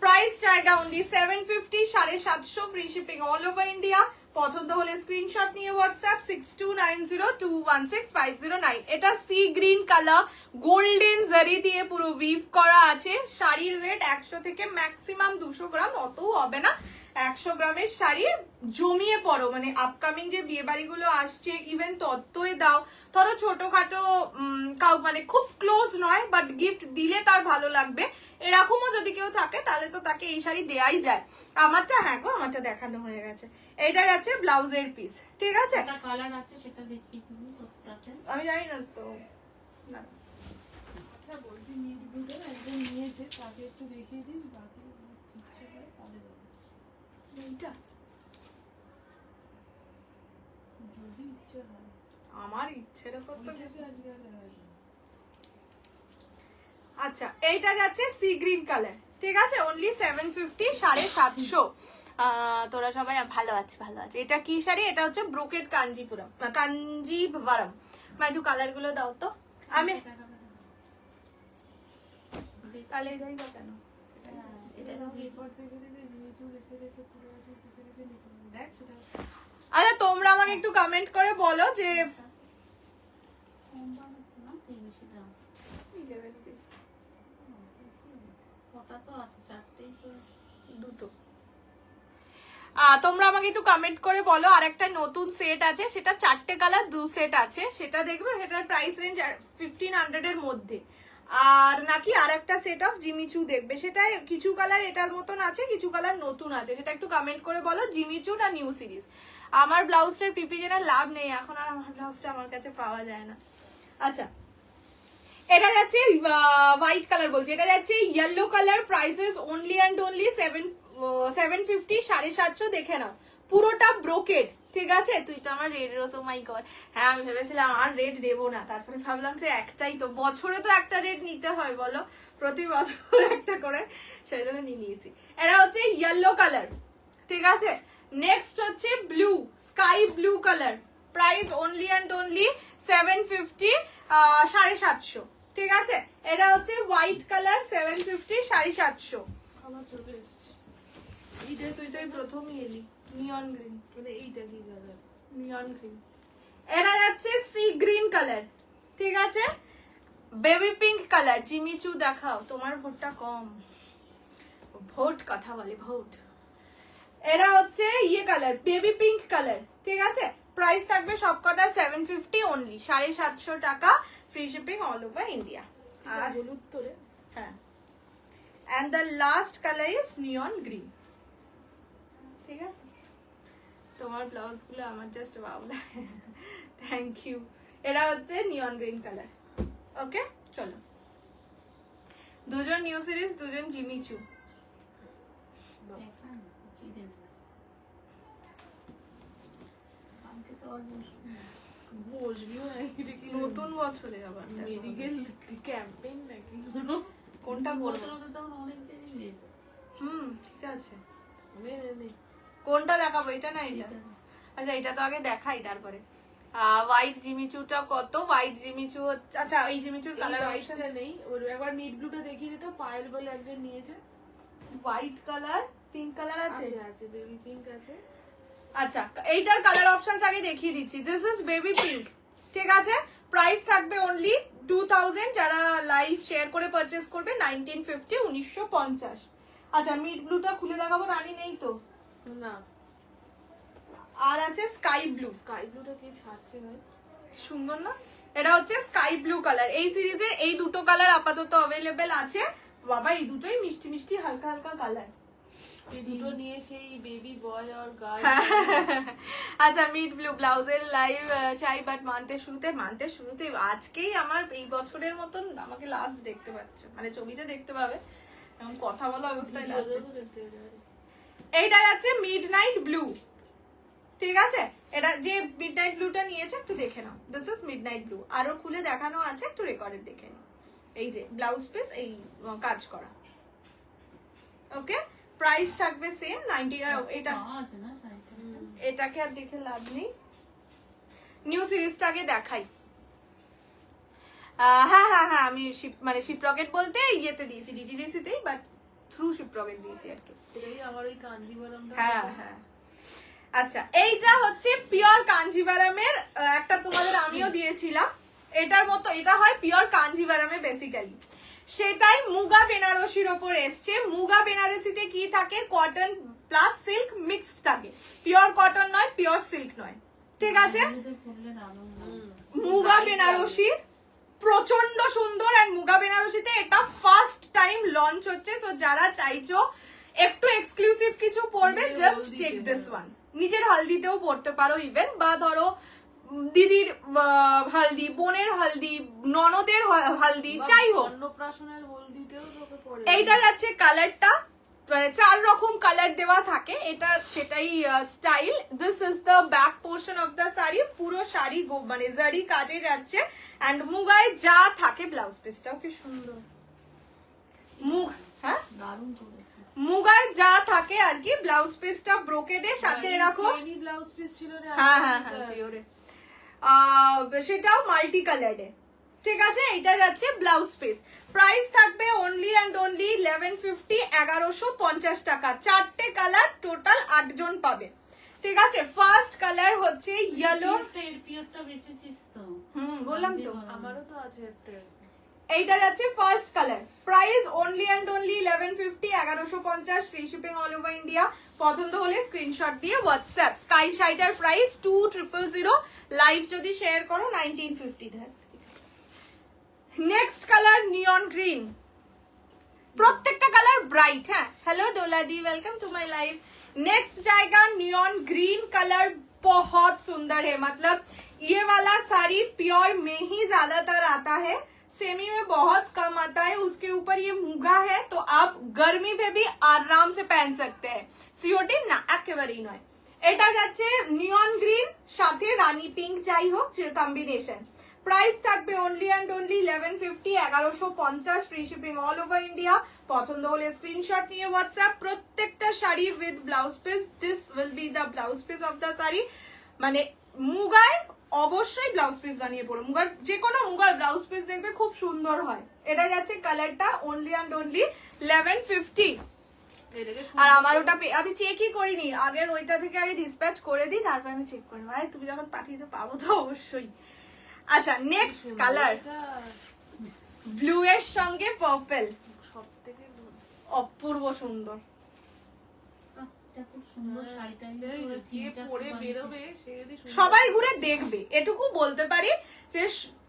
price जाएगा only 750, 750 free shipping all over India. পছন্দ হলে স্ক্রিনশট নিয়ে হোয়াটসঅ্যাপ 6290216509। এটা সি গ্রিন কালার, গোল্ডেন জারি দিয়ে পুরো উইভ করা আছে। শাড়ির ওয়েট 100 থেকে ম্যাক্সিমাম 200 গ্রাম, অতও হবে না। 100 গ্রামের শাড়ি জমিয়ে পড়ো, মানে আপকামিং যে বিয়ে বাড়িগুলো আসছে, ইভেন তত্ত্বই দাও, ধরো ছোটখাটো কাউ মানে খুব ক্লোজ নয় বাট গিফট দিলে তার ভালো লাগবে, এরকমও যদি কেউ থাকে তাহলে তো তাকে এই শাড়ি দেয়াই যায়। আমারটা, হ্যাঁ গো আমারটা দেখানো হয়ে গেছে। এটা যাচ্ছে ব্লাউজের পিস, ঠিক আছে। একটা কালার আছে সেটা দেখি তুমি কোনটাতে, আমি জানি না তো, না আচ্ছা বলছি নিড ব্লুটা একদম নিয়েছে, তাকে একটু দেখিয়ে দিস, বাকি ইচ্ছে করে তাহলে এইটা যদি ইচ্ছে হয় আমার ইচ্ছের উপর তো। আজকে আচ্ছা, এইটা যাচ্ছে সি গ্রিন কালার, ঠিক আছে, অনলি 750, 750। তোরা সবাই ভালো আছে, ভালো আছে। এটা কি শাড়ি? এটা হচ্ছে ব্রোকেট কাঞ্জিপুরম, কাঞ্জিভরম। মা একটু কালার গুলো দাও তো। আমি কালে যাই বা কেন? আচ্ছা, তোমরা আমাকে একটু কমেন্ট করে বলো যে দুটো। তোমরা আমাকে একটু কমেন্ট করে বলো, আর একটা নতুন সেট আছে, সেটা 4টে কালার 2 সেট আছে, সেটা দেখবে। সেটার প্রাইস রেঞ্জ 1500 এর মধ্যে। আর নাকি আর একটা সেট অফ জিমিচু দেখবে, সেটা কিছু কালার এটার মতন আছে, কিছু কালার নতুন আছে, সেটা একটু কমেন্ট করে বলো। জিমিচু না নিউ সিরিজ। আমার ব্লাউজটার পিপি জেনার লাভ নেই এখন, আর আমার ব্লাউজটা আমার কাছে পাওয়া যায় না। আচ্ছা, এটা যাচ্ছে হোয়াইট কালার, বলছি এটা যাচ্ছে yellow colour, prices only and only 750, 750 দেখে নাও। পুরোটা ব্রোকেড, ঠিক আছে। তুই তো আমার রেড রোজ, ও মাই গড। হ্যাঁ, আমি ভেবেছিলাম আর রেড দেবো না, তারপরে ভাবলাম যে একটাই তো, বছরে তো একটা রেড নিতে হয় বলো, প্রতি বছর একটা করে, সেই জন্য নিয়ে নিয়েছি। এটা হচ্ছে ইয়েলো কালার, ঠিক আছে। নেক্সট হচ্ছে blue, sky blue colour, price only and only 750, 750, ঠিক আছে। এটা হচ্ছে হোয়াইট কালার, 750, 750। আমার চলে এসছে এইটা, তুই তো প্রথমই এলি। নিয়ন গ্রিন, এইটা কি কালার? Neon green. এটা যাচ্ছে সি গ্রিন কালার, ঠিক আছে। বেবি পিঙ্ক কালার, জিমিচু দেখাও, তোমার ভোটটা কম। ভোট কথা বলে, ভোট। এটা হচ্ছে ইয়ে কালার, বেবি পিঙ্ক কালার, ঠিক আছে। প্রাইস থাকবে সবকটা 750 অনলি, 750 টাকা free shipping all over India. আর হলুদ তোরে হ্যাঁ, and the last color is neon green। ঠিক আছে, তোমার ব্লাউজ গুলো আমার জাস্ট ওয়াও লাগে, থ্যাংক ইউ। এটা হচ্ছে নিয়ন গ্রিন কালার। ওকে, চলো, দুজন নিউ সিরিজ, দুজন জিমিচু। বসবিও নাকি দেখি নতুন বছরে আবার মেডিকেল ক্যাম্পেইন নাকি কোনটা বলবো? তখন অনেক দেরি ঠিক আছে, নে কোনটা দেখাবো, এটা না এটা? আচ্ছা, এটা তো আগে দেখাই, তারপরে হোয়াইট জিমিচুটা কত? হোয়াইট জিমিচু আচ্ছা, এই জিমিচুর কালার হোয়াইটটা নেই, ওর একবার মিড ব্লুটা দেখিয়ে দিত, পায়েল বলে একজন নিয়েছে। হোয়াইট কালার, পিঙ্ক কালার আছে, আছে বেবি পিঙ্ক আছে। আচ্ছা, এইটার কালার অপশনস আগে দেখিয়ে দিচ্ছি। দিস ইজ বেবি পিঙ্ক, ঠিক আছে। প্রাইস থাকবে অনলি 2000, যারা লাইভ শেয়ার করে পারচেজ করবে 1950, 1950। আচ্ছা, মিড ব্লুটা খুলে দেখাবো, রানী নেই তো? না, আর আছে স্কাই ব্লু। স্কাই ব্লুটা কি ছাড়ছে ভাই, সুন্দর না? এটা হচ্ছে স্কাই ব্লু কালার। এই সিরিজের এই দুটো কালার আপাতত অ্যাভেলেবেল আছে। বাবা, এই দুটোই মিষ্টি মিষ্টি হালকা হালকা কালার। এই দুটো নিয়ে সেই বেবি বয় আর গার্ল। আচ্ছা, মিড ব্লু ব্লাউজের লাইভ চাই, বাট মান্থের শুরুতে আজকেই আমার এই বছরের মতন আমাকে লাস্ট দেখতে পাচ্ছে, মানে ছবিতে দেখতে পাবে, এখন কথা বলা অবস্থায় লাস্ট। এইটা যাচ্ছে মিড নাইট ব্লু, ঠিক আছে। এটা যে মিড নাইট ব্লুটা নিয়েছে একটু দেখে নাও, this is midnight blue. আরো খুলে দেখানো আছে, একটু রেকর্ডেড দেখে নাও। এই যে ব্লাউজ পিস, এই কাজ করা। ওকে, প্রাইস থাকবে সেম 90। এটা এটাকে আর দেখে লাভ নেই, নিউ সিরিজটা আগে দেখাই। হ্যাঁ, আমি মানে শিপ রকেট বলতে ইয়েতে দিয়েছি, ডিটিডিসিতেই, বাট থ্রু শিপ রকেট দিয়েছি আর কি। এটাই আমার ওই কাঞ্জিভারামটা। হ্যাঁ। আচ্ছা, এইটা হচ্ছে পিওর কাঞ্জিভারামের, একটা তোমাদের আমিও দিয়েছিলাম এটার মতো। এটা হয় পিওর কাঞ্জিভারামে বেসিক্যালি, সেটাই মুগা বেনারসির ওপর এসছে। মুগা বেনারসিতে কি থাকে? কটন প্লাস সিল্ক মিক্সড থাকে, পিওর কটন নয়, পিওর সিল্ক নয়, ঠিক আছে। মুগা বেনারসি প্রচন্ড সুন্দর, এন্ড মুগা বেনারসিতে এটা ফার্স্ট টাইম লঞ্চ হচ্ছে। সো যারা চাইছো একটু এক্সক্লুসিভ কিছু পরবে, জাস্ট টেক দিস ওয়ান। নিজের হালদিতেও পরতে পারো ইভেন, বা ধরো দিদির হালদি, বোনের হালদি, ননদের হালদি, যাই হোক, অন্নপ্রাশনের হলদিতেও তোকে পরে। এইটা যাচ্ছে কালারটা, 4 রকম কালার দেওয়া থাকে, এটা সেটাই style. This is the back portion of the sari, পুরো শাড়ি মানে জারি কাজে যাচ্ছে, এন্ড মুগায় যা থাকে, ব্লাউজ পিসটাও কি সুন্দর। হ্যাঁ, দারুণ করেছে। মুগায় যা থাকে আর কি, ব্লাউজ পিসটা ব্রোকেডের সাথে রাখো। সেমি ব্লাউজ পিস ছিল রে। হ্যাঁ, পিওরে, সেটাও মাল্টি কালারে, ঠিক আছে। এটা যাচ্ছে ব্লাউজ পিস। প্রাইস থাকবে অনলি অ্যান্ড অনলি 1150, 1150 টাকা। 4টে কালার, টোটাল 8 জন পাবে, ঠিক আছে। ফার্স্ট কালার হচ্ছে ইয়েলো। পিওরটা বেঁচেছিস তো? বললাম তো, আমারও তো আছে একটা। এইটা যাচ্ছে first colour. Price only and only 1150, 1150, free shipping all over India. পছন্দ হলে স্ক্রিনশট দিয়ে হোয়াটসঅ্যাপ। স্কাই শাইটার প্রাইস 2000, লাইভ যদি শেয়ার করো 1950। নেক্সট কালার নিয়ন গ্রিন, প্রত্যেকটা কালার ব্রাইট। হ্যাঁ, হ্যালো ডোলাদি, welcome to my live. Next जाएगा नियॉन ग्रीन कलर, बहुत सुंदर है। मतलब ये वाला साड़ी प्योर में ही ज्यादातर आता है, सेमी में बहुत कम आता है। उसके ऊपर ये मुगा है, तो आप गर्मी में भी आराम से पहन सकते हैं। সিওটি না, একেবারেই নয়। এটা যাচ্ছে নিয়ন গ্রিন সাথে রানী পিঙ্ক, যাই হোক কম্বিনেশন। প্রাইস থাকবে only and only 1150, 1150, free shipping all over India. পছন্দ হলে স্ক্রিনশট নিয়ে হোয়াটসঅ্যাপ। প্রত্যেকটা sari with blouse piece, this will be the blouse piece of the sari. মানে মুগায় অবশ্যই ব্লাউজ পিস বানিয়ে পড়ো, মুগার যে কোনো মুগার ব্লাউজ পিস দেখবে খুব সুন্দর হয়। এটা যাচ্ছে কালারটা অনলি অ্যান্ড অনলি 1150। আর আমার ওটা আমি চেকই করিনি, আগের ওইটা থেকে আমি ডিসপ্যাচ করে দিই, তারপর আমি চেক করি। আরে তুমি যখন পাঠিয়েছো পাবো তো অবশ্যই। আচ্ছা, নেক্সট কালার ব্লু এর সঙ্গে পার্পল, সবথেকে অপূর্ব সুন্দর। খুব সুন্দর শাড়িটা যে পরে বেরোবে সে যদি সবাই ঘুরে দেখবে, এটুকু বলতে পারি। যে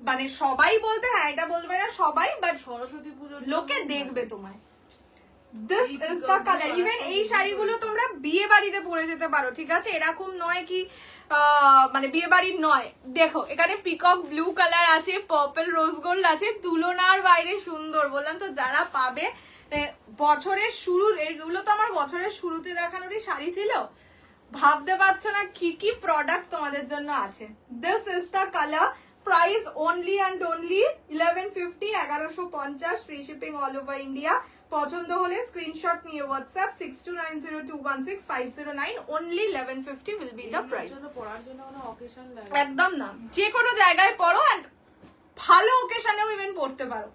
মানে সবাই বলতে, হ্যাঁ এটা বলবে না সবাই, বাট সরস্বতী পুজো লোকে দেখবে তোমায়। This is the colour. Even এই শাড়িগুলো তোমরা বিয়ে বাড়িতে পরে যেতে পারো, ঠিক আছে? এরকম নয় কি মানে বিয়ে বাড়ির নয়। দেখো এখানে পিকক ব্লু কালার আছে, পার্পল রোজ গোল্ড আছে, তুলনার বাইরে সুন্দর। বললাম তো যারা পাবে বছরের শুরু, এগুলো তো আমার বছরের শুরুতে দেখানোরই শাড়ি ছিল, ভাবতে পারছো না কি কি প্রোডাক্ট তোমাদের জন্য আছে। This is the colour. Price only and only 1150, 1150, free shipping all over India. পছন্দ হলে স্ক্রিনশট নিয়ে WhatsApp 6290216509, only 1150 will be the price। পড়ার জন্য কোনো অকেশন লাগে একদম না, যে কোনো জায়গায় পড়ো, এন্ড ভালো ওকেশনেও ইভেন পড়তে পারো।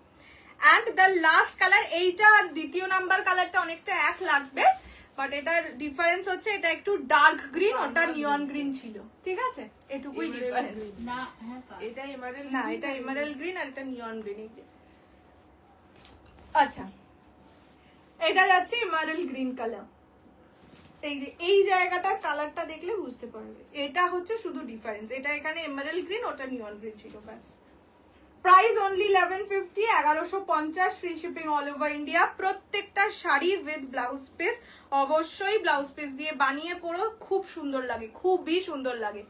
এন্ড দ্য লাস্ট কালার, এইটা দ্বিতীয় নাম্বার কালারটা অনেকটা এক লাগবে, বাট এটার ডিফারেন্স হচ্ছে এটা একটু ডার্ক গ্রিন, ওটা নিয়ন গ্রিন ছিল, ঠিক আছে? এটুকুই ডিফারেন্স। না হ্যাঁ এটা এমারেল্ড না, এটা এমারেল্ড গ্রিন আর এটা নিয়ন গ্রিন। আচ্ছা, এটা যাচ্ছে এমারেল্ড গ্রিন কালার। এই যে এই জায়গাটা কালারটা দেখলে বুঝতে পারবে, এটা হচ্ছে শুধু ডিফারেন্স। এটা এখানে এমারেল্ড গ্রিন, ওটা নিয়ন গ্রিন ছিল, ব্যাস। Price only 1150, 1150, free shipping all over India. প্রত্যেকটা শাড়ি উইথ ব্লাউজ পিস, অবশ্যই ব্লাউজ পিস দিয়ে বানিয়ে পরো, খুব সুন্দর লাগে, খুবই সুন্দর লাগে।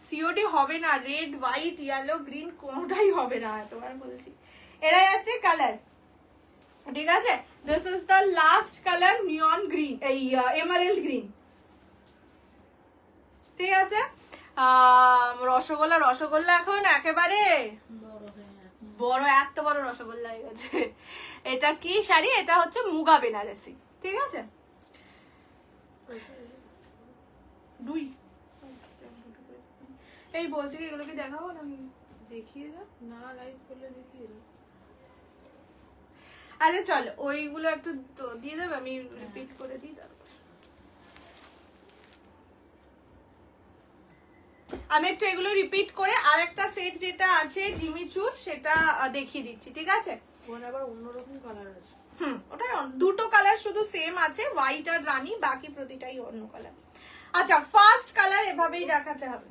সিওডি হবে না, রেড হোয়াইট ইয়েলো গ্রিন কোনোটাই হবে না, এতবার বলছি। এরা যাচ্ছে কালার, ঠিক আছে? This is the last colour, neon green, এই এমারেল্ড গ্রিন, ঠিক আছে? রসগোল্লা, রসগোল্লা এখন একেবারে বড়, এত বড় রসগোল্লা হয়ে গেছে। এটা কি শাড়ি? এটা হচ্ছে মুগা বেনারসি, ঠিক আছে? দুই এই বলছি কি এগুলো কি দেখাবো না? আমি দেখিয়ে দাও না, লাইভ করলে দেখিয়ে দাও। আচ্ছা চল, ওইগুলো একটু দিয়ে দেবে, আমি রিপিট করে দিই তারপর। আমি একটু এগুলো রিপিট করে আর একটা সেট যেটা আছে জিমিচুর, সেটা দেখিয়ে দিচ্ছি, ঠিক আছে? ওখানে আবার অন্যরকম কালার আছে। ওটা দুটো কালার শুধু সেম আছে, হোয়াইট আর রানী, বাকি প্রতিটাই অন্য কালার। আচ্ছা, ফার্স্ট কালার এভাবেই দেখাতে হবে।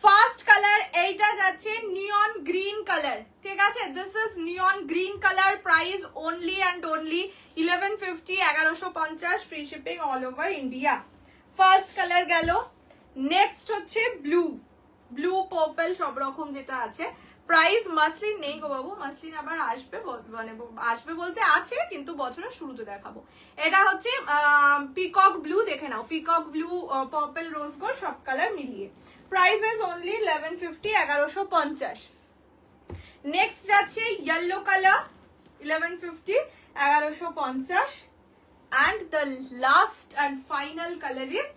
ফার্স্ট কালার এইটা যাচ্ছে নিয়ন গ্রিন কালার, ঠিক আছে? This is neon green colour. Price only and only 1150, 1150, free shipping all over India. First colour গেল। নেক্সট হচ্ছে ব্লু, ব্লু পার্পল সব রকম যেটা আছে। প্রাইস মাসলিন নেই গো বাবু, মাসলিন আবার আসবে, মানে আসবে বলতে আছে, কিন্তু বছরের শুরুতে দেখাবো। এটা হচ্ছে পিকক ব্লু, দেখে নাও, peacock blue, purple, rose gold সব কালার মিলিয়ে। Price is only 1150, 1150। নেক্সট যাচ্ছে yellow colour, 1150, 1150, and the last and final color is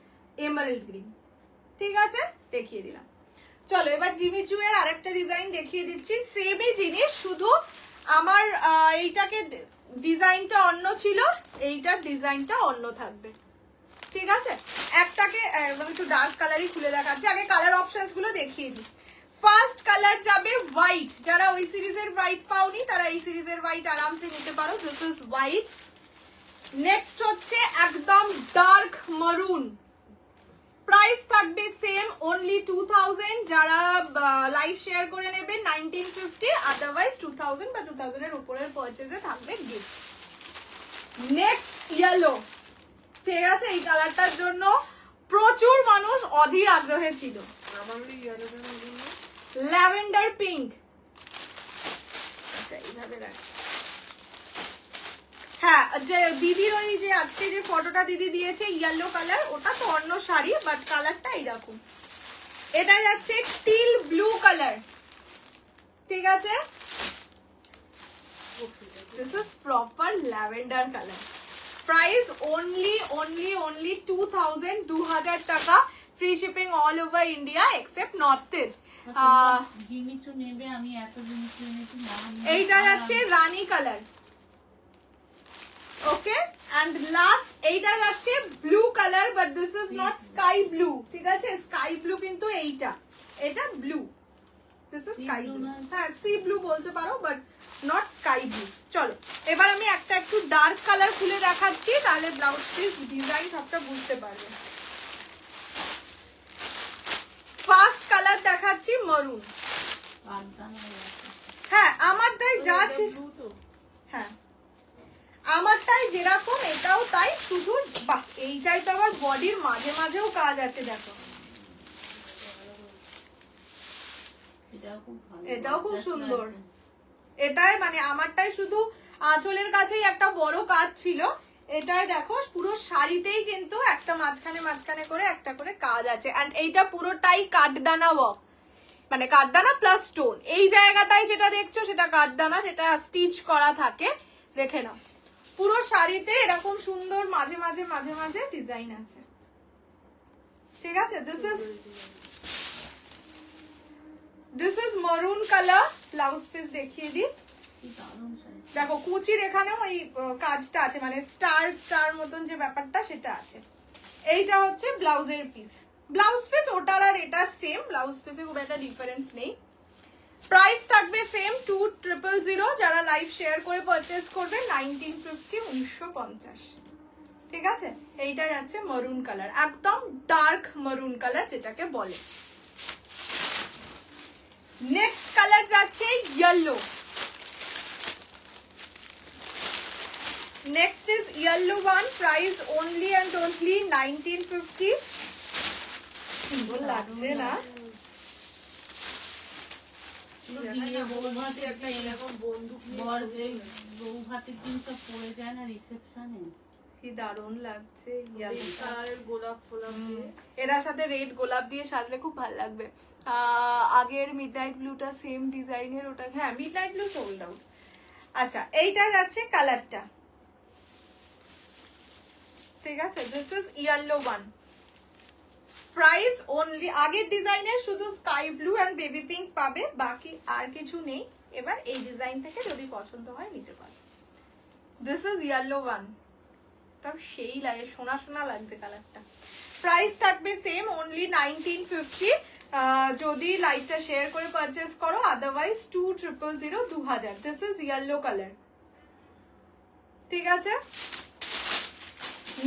emerald green, ঠিক আছে? দেখিয়ে দিলাম। চলো এবার জিমিচু এর আরেকটা ডিজাইন দেখিয়ে দিচ্ছি, সেমই জিনিস, শুধু আমার এইটাকে ডিজাইনটা অন্য ছিল, এইটার ডিজাইনটা অন্য থাকবে, ঠিক আছে? একটাকে একটু ডার্ক কালারই খুলে দেখাচ্ছি, আগে কালার অপশনস গুলো দেখিয়ে দিই। ফার্স্ট কালার যাবে হোয়াইট, যারা ওই সিরিজের হোয়াইট পাওনি তারা এই সিরিজের হোয়াইট আরামসে নিতে পারো। This is white. নেক্সট হচ্ছে একদম ডার্ক মারুন, প্রাইস থাকবে সেম, অনলি 2000। যারা লাইভ শেয়ার করে নেবে 1950, আদারওয়াইজ 2000 বা 2000 এর উপরের পারচেজে থাকবে গিফট। নেক্সট ইয়েলো, ঠিক আছে? এই কালারটার জন্য প্রচুর মানুষ অধীর আগ্রহে ছিল। ল্যাভেন্ডার পিঙ্ক, আচ্ছা এইভাবে রাখি। হ্যাঁ, যে দিদির ওই যে আজকে যে ফটোটা দিদি দিয়েছে ইয়েলো কালার, ওটা তো অন্য শাড়ি, বাট কালারটা এইরকম। এটা যাচ্ছে টিল ব্লু কালার, ঠিক আছে? This is proper lavender colour. Price only 2000, 2000 টাকা, free shipping all over India except north east. Jimmy Choo নেবে, আমি এত জিমিচু এনেছি না। এইটা যাচ্ছে rani colour, okay? And last এইটা যাচ্ছে blue colour, but this is not sky blue, ঠিক আছে? স্কাই ব্লু কিন্তু এইটা, এটা blue, this is sky blue. হ্যাঁ, সি ব্লু বলতে পারো, বাট নট স্কাই ব্লু। চলো এবার আমি একটা একটু ডার্ক কালার খুলে দেখাচ্ছি, তাহলে ব্লাউজ পিস ডিজাইন সবটা বুঝতে পারবে। ফার্স্ট দেখাচ্ছি মারুন। কাঠদানা আছে। হ্যাঁ আমারটাই যা ছিল, blue তো হ্যাঁ আমারটাই যেরকম এটাও তাই, শুধু বাহ এইটাই তো আবার বডির মাঝে মাঝেও কাজ আছে দেখো, এটাও খুব ভালো, এটাও খুব gorgeous সুন্দর। লাগছে। এটাই মানে আমারটাই শুধু আঁচলের কাছেই একটা বড় কাজ ছিল, এটাই দেখো পুরো শাড়িতেই কিন্তু একটা মাঝখানে মাঝখানে করে একটা করে কাজ আছে। এন্ড এইটা পুরোটাই কাঠদানা ওয়ার্ক, মানে কাঠদানা প্লাস স্টোন। এই জায়গাটাই যেটা দেখছো সেটা কাঠদানা, যেটা স্টিচ করা থাকে, দেখে নাও পুরো শাড়িতে এরকম সুন্দর মাঝে মাঝে মাঝে মাঝে ডিজাইন আছে। ঠিক আছে, দিস ইজ মারুন কালার। ব্লাউজ পিস দেখিয়ে দিই, কি দারুণ শাড়ি। দেখো কুচির এখানেও এই কাজটা আছে, মানে স্টার স্টার মতন যে ব্যাপারটা সেটা আছে। এইটা হচ্ছে ব্লাউজের পিস। ব্লাউজ পিস ওটার আর এটার সেম, ব্লাউজ পিসে খুব একটা ডিফারেন্স নেই। প্রাইস থাকবে সেম 2000, যারা লাইভ শেয়ার করে পারচেজ করবে 1950, 1950। ঠিক আছে, এইটা যাচ্ছে মারুন কালার, একদম ডার্ক মারুন কালার যেটাকে বলে। নেক্সট কালার যাচ্ছে yellow. Next is yellow one, price only and only 1950. সুন্দর লাগছে না? বিয়ে বউ ভাতের একটা দিন, এরকম বন্দুক নিয়ে বর ছবি এই তোলে। বউ ভাতের দিন সব পরে যায় না রিসেপশনে, কি দারুণ লাগছে নীল yellow টা। কালারের গোলাপ ফোলাপ দিয়ে এটার সাথে রেড গোলাপ দিয়ে সাজলে খুব ভালো লাগবে। আগের মিডনাইট ব্লুটা সেম ডিজাইনের, ওটা হ্যাঁ মিডনাইট ব্লু সোল্ড আউট। আচ্ছা এইটা যাচ্ছে কালারটা, ঠিক আছে, this is yellow one. Price only, আগের ডিজাইনের শুধু sky blue and baby pink পাবে, বাকি আর কিছু নেই। এবার এই ডিজাইন থেকে যদি পছন্দ হয় নিতে পারো। দিস ইজ ইয়েলো ওয়ান, তাও সেই লাগে, সোনা সোনা লাগছে কালারটা। প্রাইস থাকবে সেম অনলি 1950, যদি লাইভটা শেয়ার করে পারচেস করো, otherwise 2000, 2000। This is yellow colour. ঠিক আছে,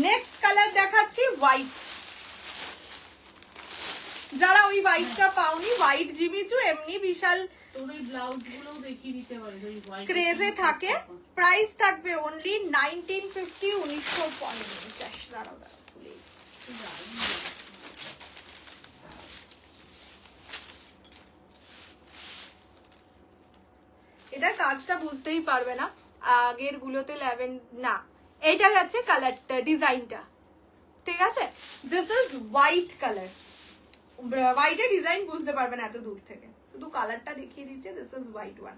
নেক্সট কালার দেখাচ্ছি হোয়াইট। যারা ওই হোয়াইটটা পাওনি, হোয়াইট জিমিচু এমনি বিশাল তোর ওই ব্লাউজ গুলো দেখিয়ে দিতে পারিস, ওই white ক্রেজে থাকে। প্রাইস থাকবে অনলি 1950, 1950। দাঁড়াও দাঁড়াও ভুলে গেছি। এটার কাজটা বুঝতেই পারবে না, আগের গুলোতে না, এইটা যাচ্ছে কালারটা, ডিজাইনটা। ঠিক আছে, দিস ইজ হোয়াইট কালার। হোয়াইটের ডিজাইন বুঝতে পারবে না এত দূর থেকে, শুধু কালারটা দেখিয়ে দিচ্ছে। This is white one.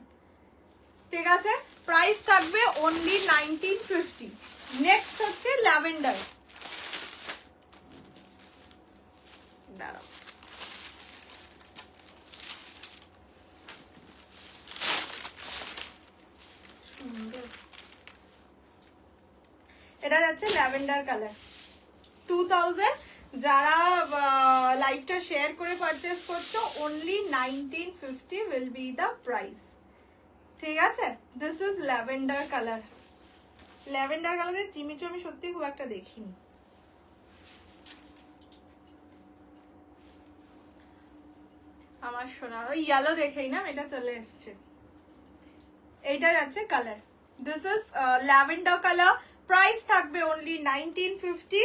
ঠিক আছে, প্রাইস থাকবে অনলি 1950। নেক্সট হচ্ছে ল্যাভেন্ডার। দাঁড়াও, এটা যাচ্ছে ল্যাভেন্ডার কালার, 2000। যারা লাইভটা শেয়ার করে পারচেস করছো, only 1950 will be the price. ঠিক আছে, this is lavender colour. Lavender কালারের জিমিচু আমি সত্যি খুব একটা দেখিনি। আমার সোনা ওই ইয়েলো দেখেই না, এটা চলে এসছে। এইটা যাচ্ছে colour, this is lavender colour. Price থাকবে অনলি 1950।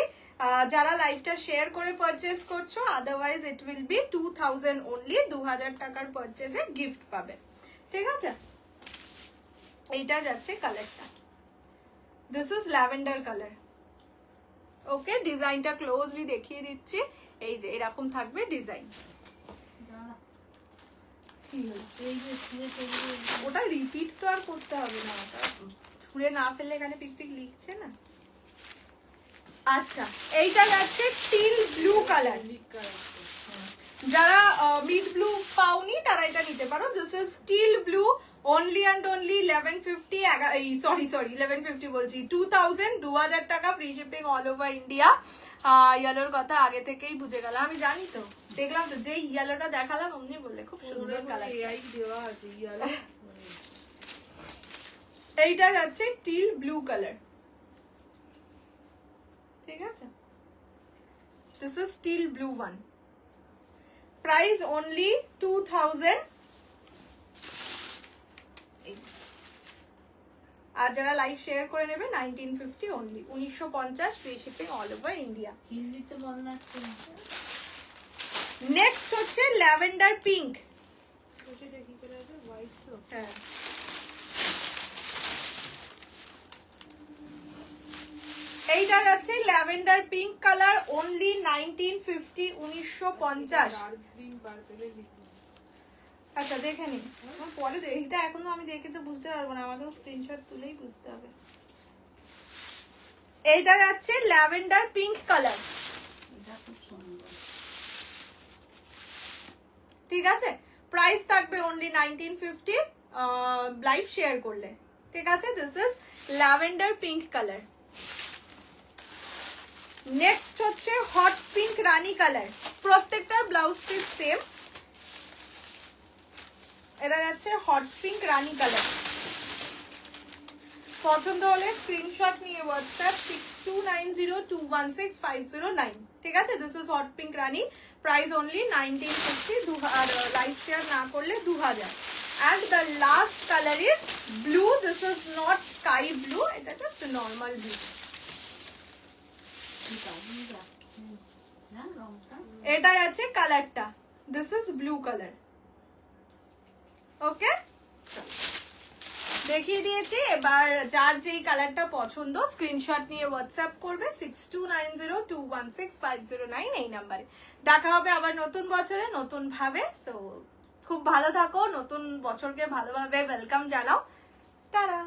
যারা লাইভটা শেয়ার করে পারচেস করছো, otherwise it will be 2000 only. 2000 টাকার পারচেজে গিফট পাবে। ঠিক আছে, এইটা যাচ্ছে কালারটা, দিস ইজ ল্যাভেন্ডার কালার। ওকে, ডিজাইনটা ক্লোজলি দেখিয়ে দিচ্ছি। এই যে এরকম থাকবে ডিজাইন। এই যে ছুঁড়ে ফেলবে, ওটা রিপিট তো আর করতে হবে না, ওটা ছুঁড়ে না ফেললে এখানে পিক পিক লিখছে না। আচ্ছা, এইটা যাচ্ছে টিল ব্লু কালার। নীল কালার। যারা মিড ব্লু পাওনি তারা এটা নিতে পারো। This is steel blue, only and only 1150। Sorry 1150 বলছি, 2000, 2000 টাকা, ফ্রি শিপিং অল ওভার ইন্ডিয়া। ইয়েলোর কথা আগে থেকেই বুঝে গেলাম, আমি জানি তো, দেখলাম তো, যেই ইয়েলোটা দেখালাম অমনি বললে খুব সুন্দর কালার। এআই দেওয়া আছে ইয়ালো। এইটা যাচ্ছে টিল ব্লু কালার। ঠিক আছে, this is steel blue one. Price only 2000। আর যারা লাইভ শেয়ার করে নেবে 1950 only, 1950 free shipping all over India. হিন্দিতে বল না একটু। নেক্সট হচ্ছে ল্যাভেন্ডার পিঙ্ক। সেটা কি করে আছে? হোয়াইট তো? হ্যাঁ, এইটা যাচ্ছে lavender pink colour only 1950, 1950। Dark green পার্পেলের লিখুন। আচ্ছা দেখে নিন, পরে এইটা এখনো আমি দেখে তো বুঝতে পারবো না, আমাকেও স্ক্রিনশট তুলেই বুঝতে হবে। এইটা যাচ্ছে ল্যাভেন্ডার পিঙ্ক কালার, এটা খুব সুন্দর। ঠিক আছে? প্রাইস থাকবে অনলি 1950 লাইভ শেয়ার করলে, ঠিক আছে? This is lavender pink colour. Next হচ্ছে হট পিঙ্ক রানী কালার, প্রত্যেকটার ব্লাউজ পিস সেম। এটা যাচ্ছে হট পিঙ্ক রানী কালার। পছন্দ হলে স্ক্রিনশট নিয়ে হোয়াটসঅ্যাপ 6290216509, ঠিক আছে? This is hot pink Rani, price only 1950, আর লাইভ শেয়ার না করলে 2000। And the last color is blue. This is not sky blue, এটা just normal blue. না রংটা এটা আছে কালারটা, দিস ইজ ব্লু কালার। ওকে, দেখিয়ে দিয়েছি। এবার যার যেই কালারটা পছন্দ স্ক্রিনশট নিয়ে হোয়াটসঅ্যাপ করবে 6290216509 এই নাম্বারে। দেখা হবে আবার নতুন বছরে নতুন ভাবে। সো খুব ভালো থাকো, নতুন বছরকে ভালোভাবে ওয়েলকাম জানাও। টাটা।